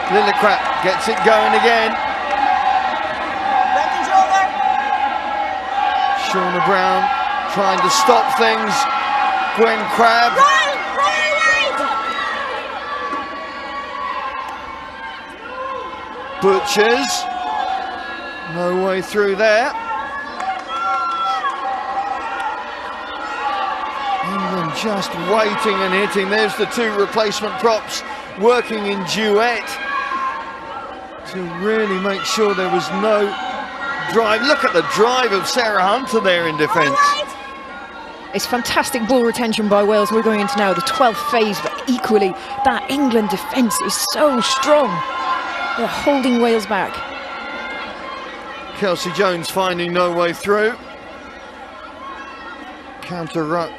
Lillicrap gets it going again. Shauna Brown trying to stop things. Gwen Crabb. Butchers. No way through there. England just waiting and hitting. There's the two replacement props working in duet to really make sure there was no drive. Look at the drive of Sarah Hunter there in defence. It's fantastic ball retention by Wales. We're going into now the 12th phase, but equally that England defence is so strong. They're holding Wales back. Kelsey Jones finding no way through. Counter ruck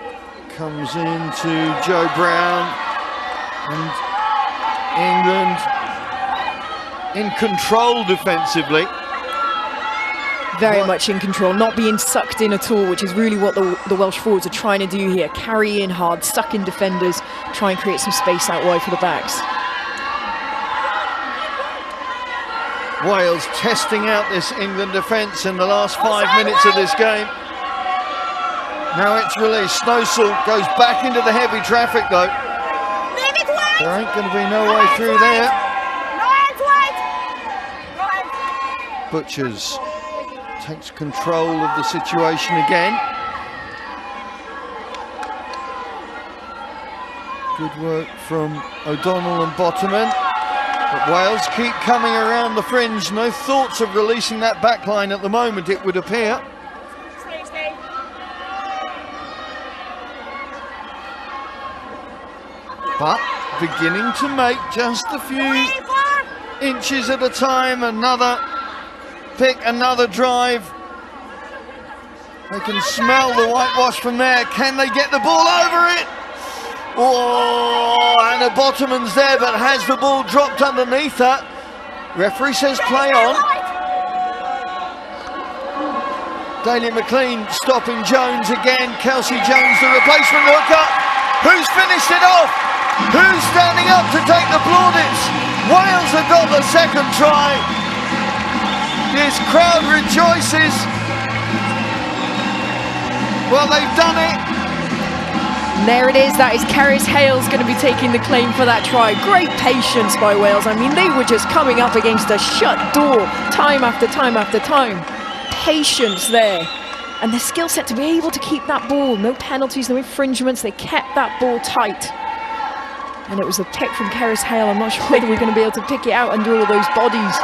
comes in to Joe Brown, and England in control defensively. Very much in control, not being sucked in at all, which is really what the Welsh forwards are trying to do here. Carry in hard, suck in defenders, try and create some space out wide for the backs. Wales testing out this England defence in the last 5 minutes of this game. Now it's released. Snowsill goes back into the heavy traffic though. There ain't going to be no way through there. Butchers takes control of the situation again. Good work from O'Donnell and Bottoman. But Wales keep coming around the fringe. No thoughts of releasing that back line at the moment, it would appear. But beginning to make just a few inches at a time. Another pick, another drive. They can smell the whitewash from there. Can they get the ball over it? Oh, and the Bottomans there, but has the ball dropped underneath her? Referee says play on. Daly McLean stopping Jones again. Kelsey Jones, the replacement hooker. Who's finished it off? Who's standing up to take the plaudits? Wales have got the second try. This crowd rejoices. Well, they've done it. And there it is, that is Cerys Hales going to be taking the claim for that try. Great patience by Wales. I mean, they were just coming up against a shut door time after time after time. Patience there. And the skill set to be able to keep that ball. No penalties, no infringements. They kept that ball tight. And it was a pick from Cerys Hale. I'm not sure whether we're going to be able to pick it out under all those bodies.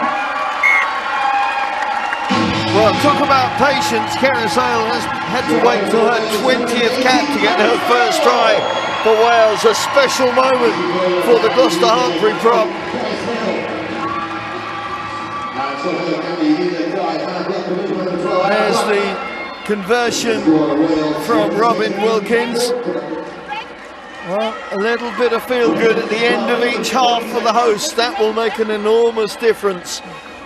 Well, talk about patience. Cerys Hale has had to wait till her 20th cap to get her first try for Wales. A special moment for the Gloucester Hartbury prop. There's the conversion from Robin Wilkins. Well, a little bit of feel-good at the end of each half for the hosts. That will make an enormous difference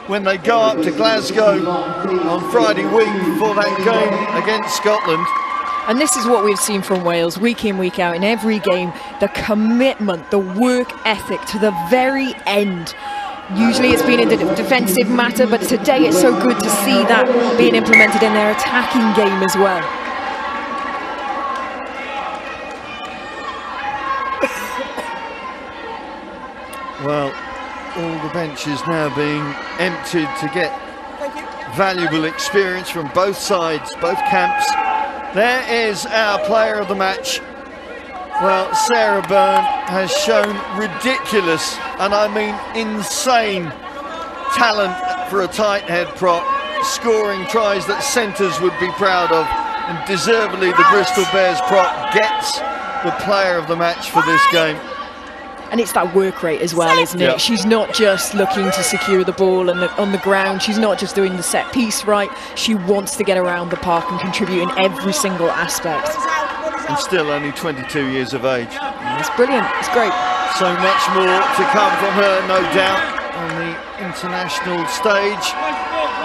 when they go up to Glasgow on Friday week for that game against Scotland. And this is what we've seen from Wales week in, week out, in every game. The commitment, the work ethic to the very end. Usually it's been a defensive matter, but today it's so good to see that being implemented in their attacking game as well. Well, all the benches now being emptied to get valuable experience from both sides, both camps. There is our player of the match. Well, Sarah Byrne has shown ridiculous, and I mean insane, talent for a tight head prop, scoring tries that centres would be proud of, and deservedly the Bristol Bears prop gets the player of the match for this game. And it's that work rate as well, isn't it? Yep. She's not just looking to secure the ball on the ground. She's not just doing the set piece right. She wants to get around the park and contribute in every single aspect. And still only 22 years of age. It's brilliant. It's great. So much more to come from her, no doubt, on the international stage.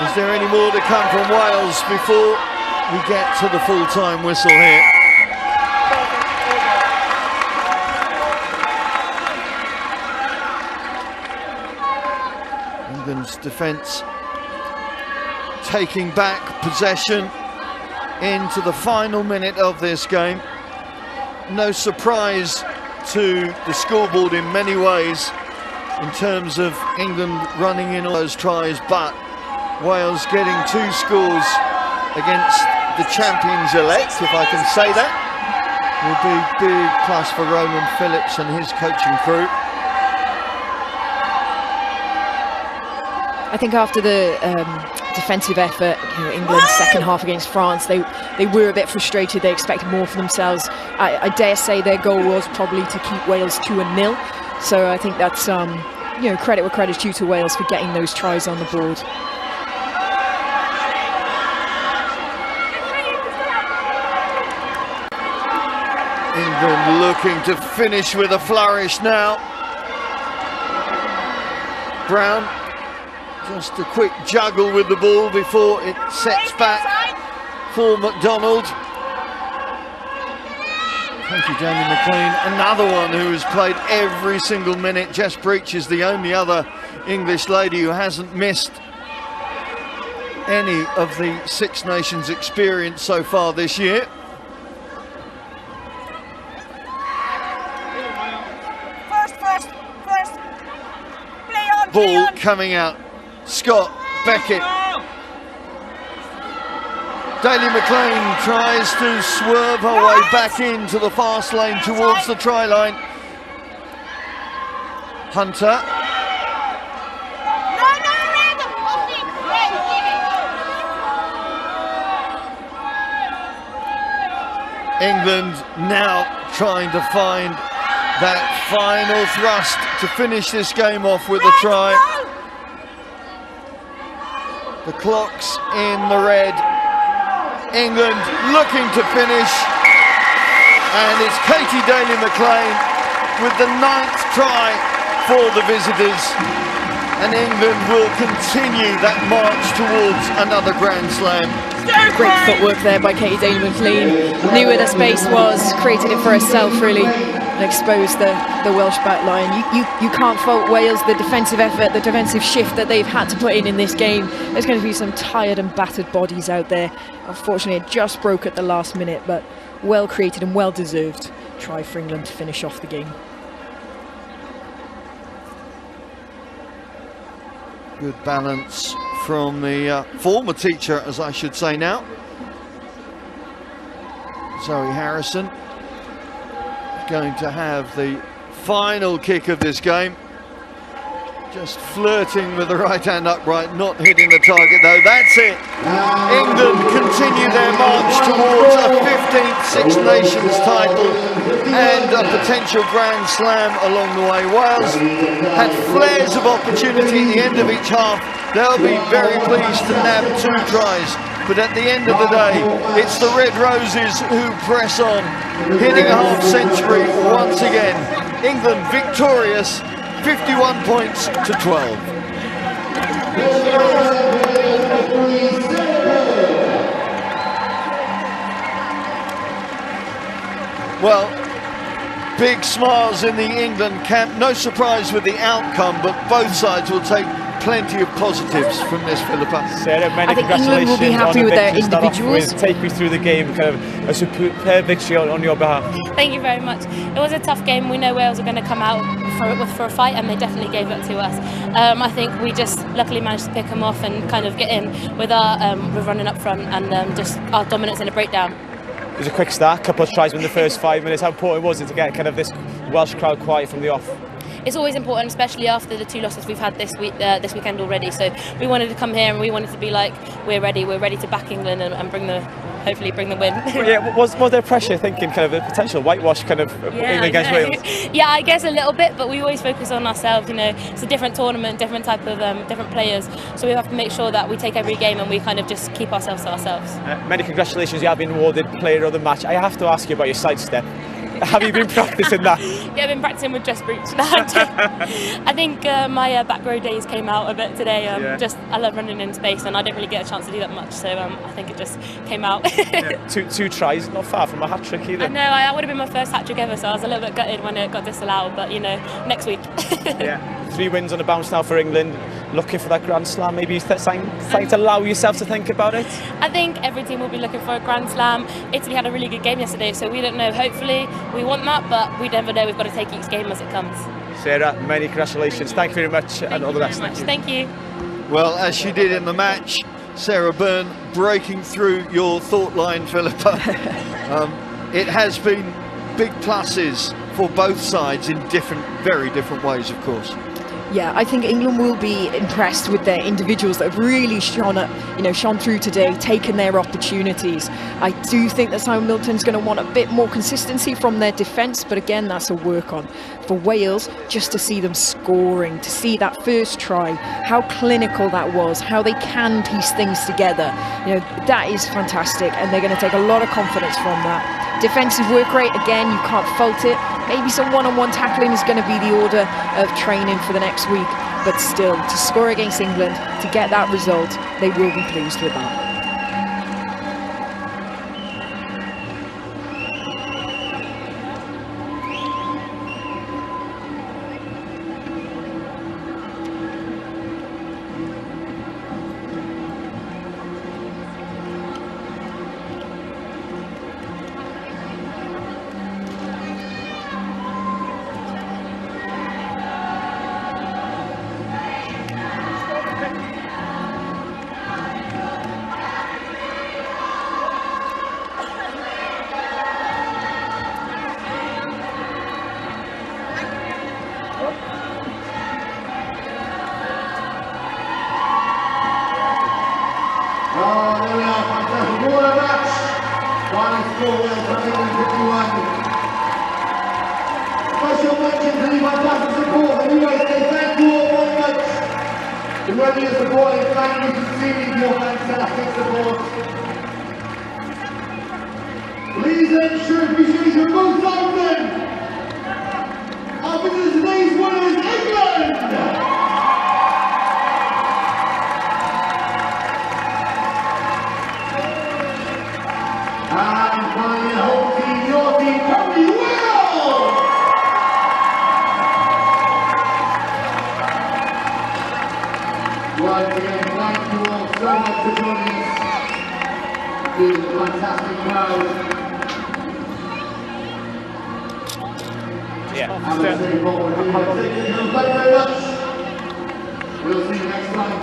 Is there any more to come from Wales before we get to the full-time whistle here? England's defence taking back possession into the final minute of this game. No surprise to the scoreboard in many ways in terms of England running in all those tries, but Wales getting 2 scores against the champions-elect, if I can say that, will be big plus for Roman Phillips and his coaching crew. I think after the defensive effort, England's second half against France, they were a bit frustrated. They expected more for themselves. I dare say their goal was probably to keep Wales 2-0. So I think that's credit where credit's due to Wales for getting those tries on the board. England looking to finish with a flourish now. Brown. Just a quick juggle with the ball before it sets back for McDonald. Thank you, Danny McLean. Another one who has played every single minute. Jess Breach is the only other English lady who hasn't missed any of the Six Nations experience so far this year. Ball coming out. Scott Beckett. Daly McLean tries to swerve her way back into the fast lane towards the try line. Hunter. England now trying to find that final thrust to finish this game off with a try. The clock's in the red. England looking to finish. And it's Katie Daly-McLean with the 9th try for the visitors. And England will continue that march towards another Grand Slam. Great footwork there by Katie Daly-McLean. Knew where the space was, created it for herself really, and exposed the Welsh back line. You can't fault Wales, the defensive effort, the defensive shift that they've had to put in this game. There's going to be some tired and battered bodies out there. Unfortunately, it just broke at the last minute, but well created and well deserved try for England to finish off the game. Good balance from the former teacher, as I should say now. Zoe Harrison going to have the final kick of this game. Just flirting with the right hand upright, not hitting the target though. That's it. England continue their march towards a 15th Six Nations title and a potential Grand Slam along the way. Wales had flares of opportunity at the end of each half. They'll be very pleased to nab 2 tries. But at the end of the day, it's the Red Roses who press on, hitting a half century once again. England victorious, 51 points to 12. Well, big smiles in the England camp. No surprise with the outcome, but both sides will take plenty of positives from this, Philippa. Sarah, many I think England will be happy with their individuals. Take me through the game, kind of a superb victory on your behalf. Thank you very much. It was a tough game. We know Wales are going to come out for a fight, and they definitely gave it to us. I think we just luckily managed to pick them off and kind of get in with our with running up front and just our dominance in a breakdown. It was a quick start, a couple of tries in the first 5 minutes. How important was it to get kind of this Welsh crowd quiet from the off? It's always important, especially after the 2 losses we've had this weekend already. So we wanted to come here and we wanted to be like, we're ready to back England and hopefully bring the win. Yeah, was there pressure thinking kind of a potential whitewash kind of England against Wales? Yeah, I guess a little bit, but we always focus on ourselves. You know, it's a different tournament, different type of different players, so we have to make sure that we take every game and we kind of just keep ourselves to ourselves. Many congratulations, you have been awarded Player of the Match. I have to ask you about your sidestep. Have you been practicing that? Yeah, I've been practicing with dress boots. I think my back row days came out a bit today. I love running in space, and I didn't really get a chance to do that much, so I think it just came out. Two tries, not far from a hat-trick either. I know, I would have been my first hat-trick ever, so I was a little bit gutted when it got disallowed, but you know, next week. 3 wins on the bounce now for England, looking for that Grand Slam. Maybe starting to allow yourself to think about it? I think every team will be looking for a Grand Slam. Italy had a really good game yesterday, so we don't know. Hopefully we want that, but we never know. We've got to take each game as it comes. Sarah, many congratulations. Thank you very much, and all the best. Thank you. Well, as she did in the match, Sarah Byrne breaking through your thought line, Philippa. It has been big pluses for both sides in very different ways, of course. Yeah, I think England will be impressed with their individuals that have really shone through today, taken their opportunities. I do think that Simon Milton's going to want a bit more consistency from their defence, but again, that's a work on. For Wales, just to see them scoring, to see that first try, how clinical that was, how they can piece things together, that is fantastic, and they're going to take a lot of confidence from that. Defensive work rate, again, you can't fault it. Maybe some one-on-one tackling is going to be the order of training for the next week, but still, to score against England, to get that result, they will be pleased with that. Special mention to the fantastic support. Anyway, thank you all very much. The ready support, thank you for seeing support. Please ensure appreciation of both sides of them. Our visitors today's winners, England! And finally, the home team, your team, Rugby Wales! Once again, thank you all so much for joining us. To the fantastic crowd. Yeah. Have a safe forward. Thank you very much. We'll see you next time.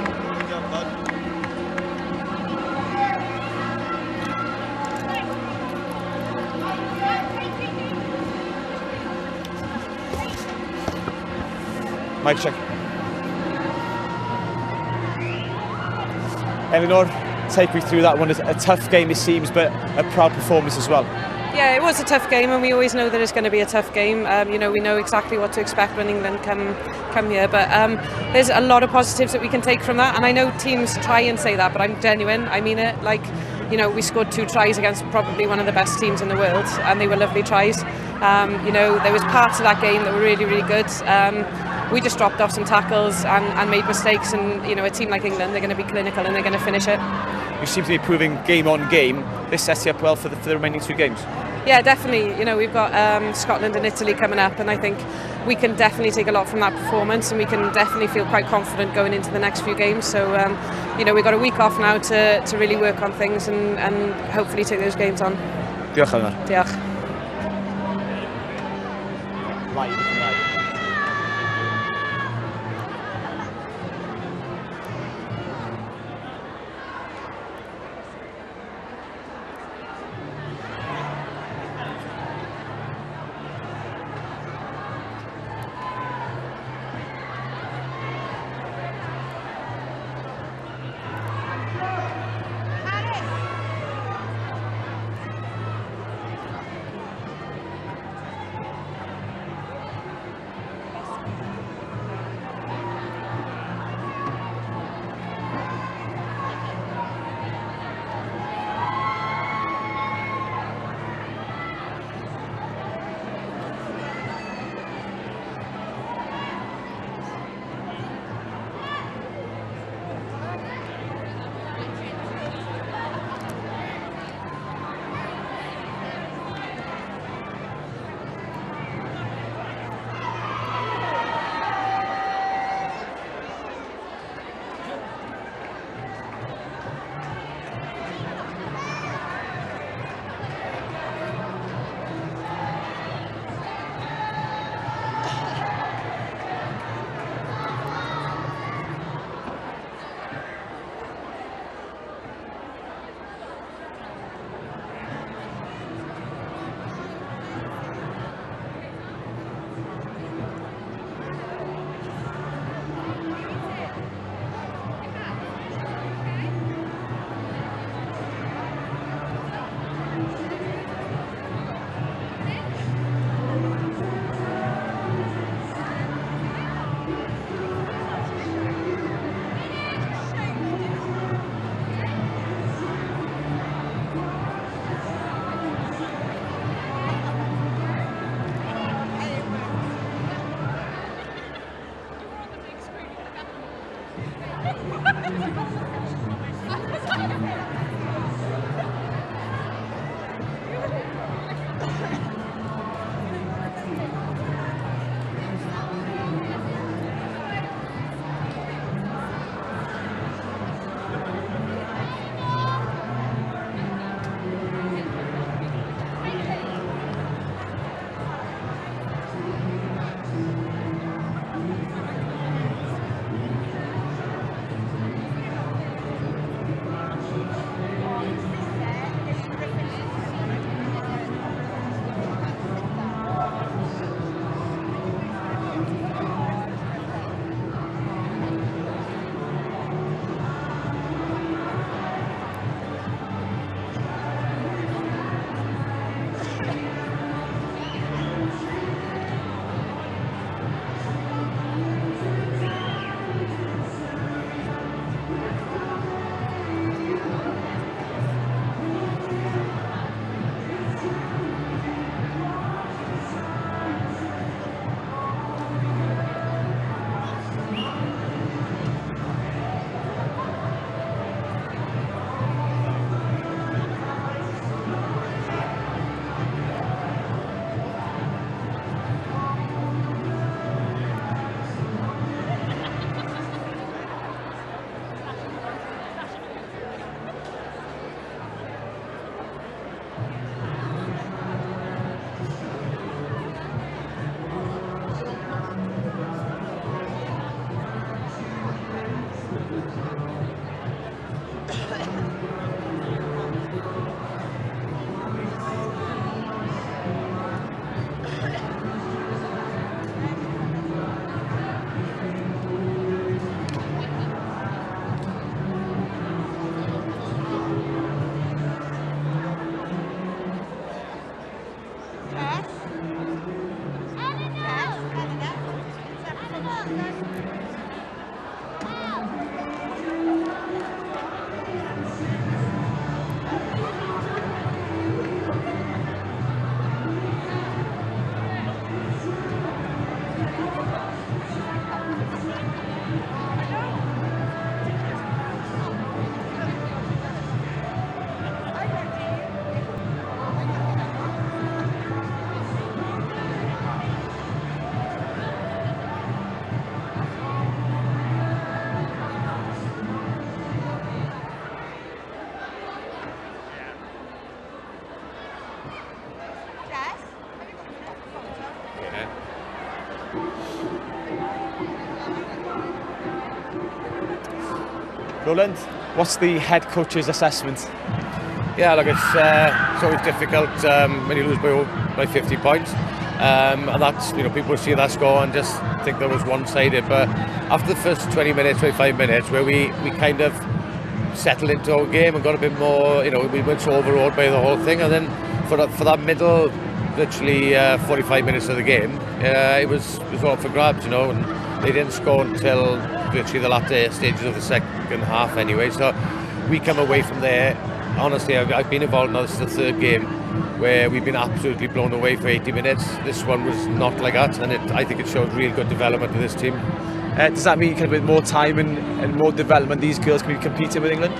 Mic check. Eleanor, take me through that one. It's a tough game it seems, but a proud performance as well. Yeah, it was a tough game, and we always know that it's going to be a tough game. You know, we know exactly what to expect when England come here, but there's a lot of positives that we can take from that. And I know teams try and say that, but I'm genuine. I mean it. Like, you know, we scored 2 tries against probably one of the best teams in the world, and they were lovely tries. You know, there was parts of that game that were really, really good. We just dropped off some tackles and made mistakes, and you know, a team like England, they're going to be clinical and they're going to finish it. You seem to be improving game on game. This sets you up well for the remaining 2 games. Yeah, definitely. You know, we've got Scotland and Italy coming up, and I think we can definitely take a lot from that performance, and we can definitely feel quite confident going into the next few games. So, you know, we've got a week off now to really work on things and hopefully take those games on. Diolch, Eleanor. Diolch. Roland, what's the head coach's assessment? Yeah, look, it's always difficult when you lose by 50 points. And that's, people see that score and just think that was one-sided. But after the first 20 minutes, 25 minutes, where we kind of settled into our game and got a bit more, we weren't so overawed by the whole thing. And then for that middle, literally 45 minutes of the game, it was all for grabs, and they didn't score until virtually the latter stages of the second half anyway. So we come away from there. Honestly, I've been involved now. This is the third game where we've been absolutely blown away for 80 minutes. This one was not like that, and I think it showed real good development with this team. Does that mean with more time and more development, these girls can be competing with England?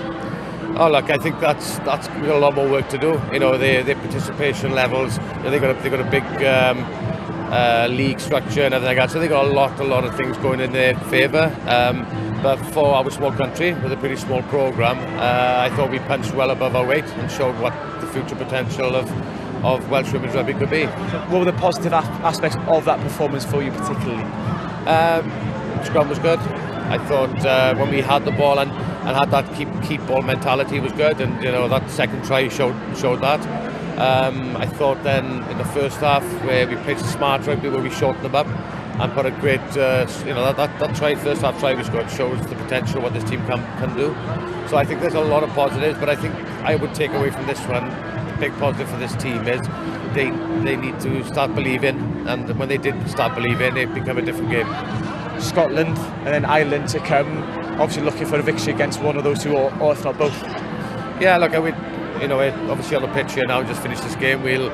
Oh look, I think that's we've got a lot more work to do. Their participation levels. They've got a big league structure and everything like that. So they've got a lot of things going in their favour. But for our small country with a pretty small programme, I thought we punched well above our weight and showed what the future potential of Welsh women's rugby could be. What were the positive aspects of that performance for you particularly? Scrum was good. I thought when we had the ball and had that keep ball mentality was good, and that second try showed that. I thought then in the first half where we played smart rugby, where we shortened them up and put a great, that try, first half try was good, shows the potential of what this team can do. So I think there's a lot of positives, but I think I would take away from this one, the big positive for this team is they need to start believing, and when they did start believing, it became a different game. Scotland and then Ireland to come, obviously looking for a victory against one of those two, or if not both. Yeah, look, obviously on the pitch here now, just finished this game, we'll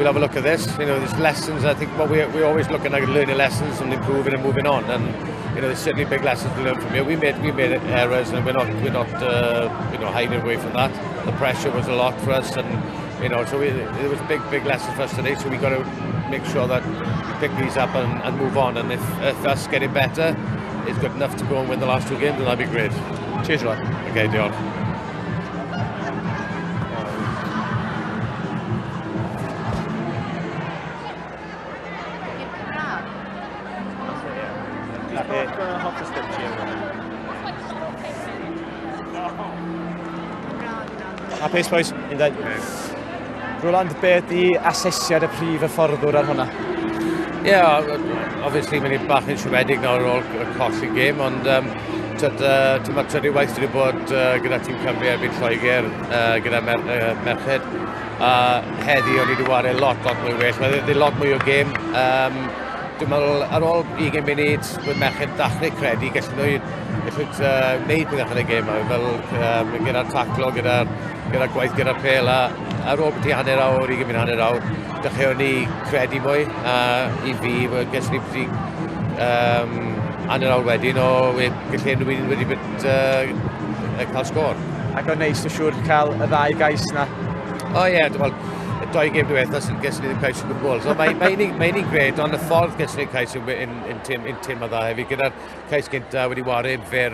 have a look at this. There's lessons. I think we're always looking at learning lessons and improving and moving on. And there's certainly big lessons to learn from here. We made errors, and we're not hiding away from that. The pressure was a lot for us, and so it was big lessons for us today. So we got to make sure that we pick these up and move on. And if us getting better is good enough to go and win the last two games, then that'd be great. Cheers, Roy. Okay, Dion. Hapus boys, Roland, beth di asesiad y prif hyfforddwr ar hwnna? Obviously mae'n bach yn siomedig nawr ar ôl y colli gêm, ond mae trydydd waith wedi bod gyda tîm Cymru erbyn Lloegr, gyda merched. Heddi o'n i wedi wario lot mwy well. Mae'n lot mwy o gêm. Dwi'n meddwl ar ôl 20 munud mae merched dachrau credu gallu wneud beth allan y gêm yma, fel gyda'r taclo, gyda'r gwaith, gyda'r pel, a ar ôl beth i hanner awr, 20 munud hanner awr, dechreuon ni credu mwy, i fi, gallu ni hanner awr wedyn o gallu rhywun wedi cael sgôr. Ac o'n neis, dwi'n siŵr, cael y ddau gais yna. Dwi'n meddwl, y doi gêm diwethaf sy'n gallu ni'n cael sy'n gwbl. So mae'n un gred, ond y ffordd gallu ni'n cael sy'n in tîm a dda hefyd, gyda'r cais gynta wedi wario fyr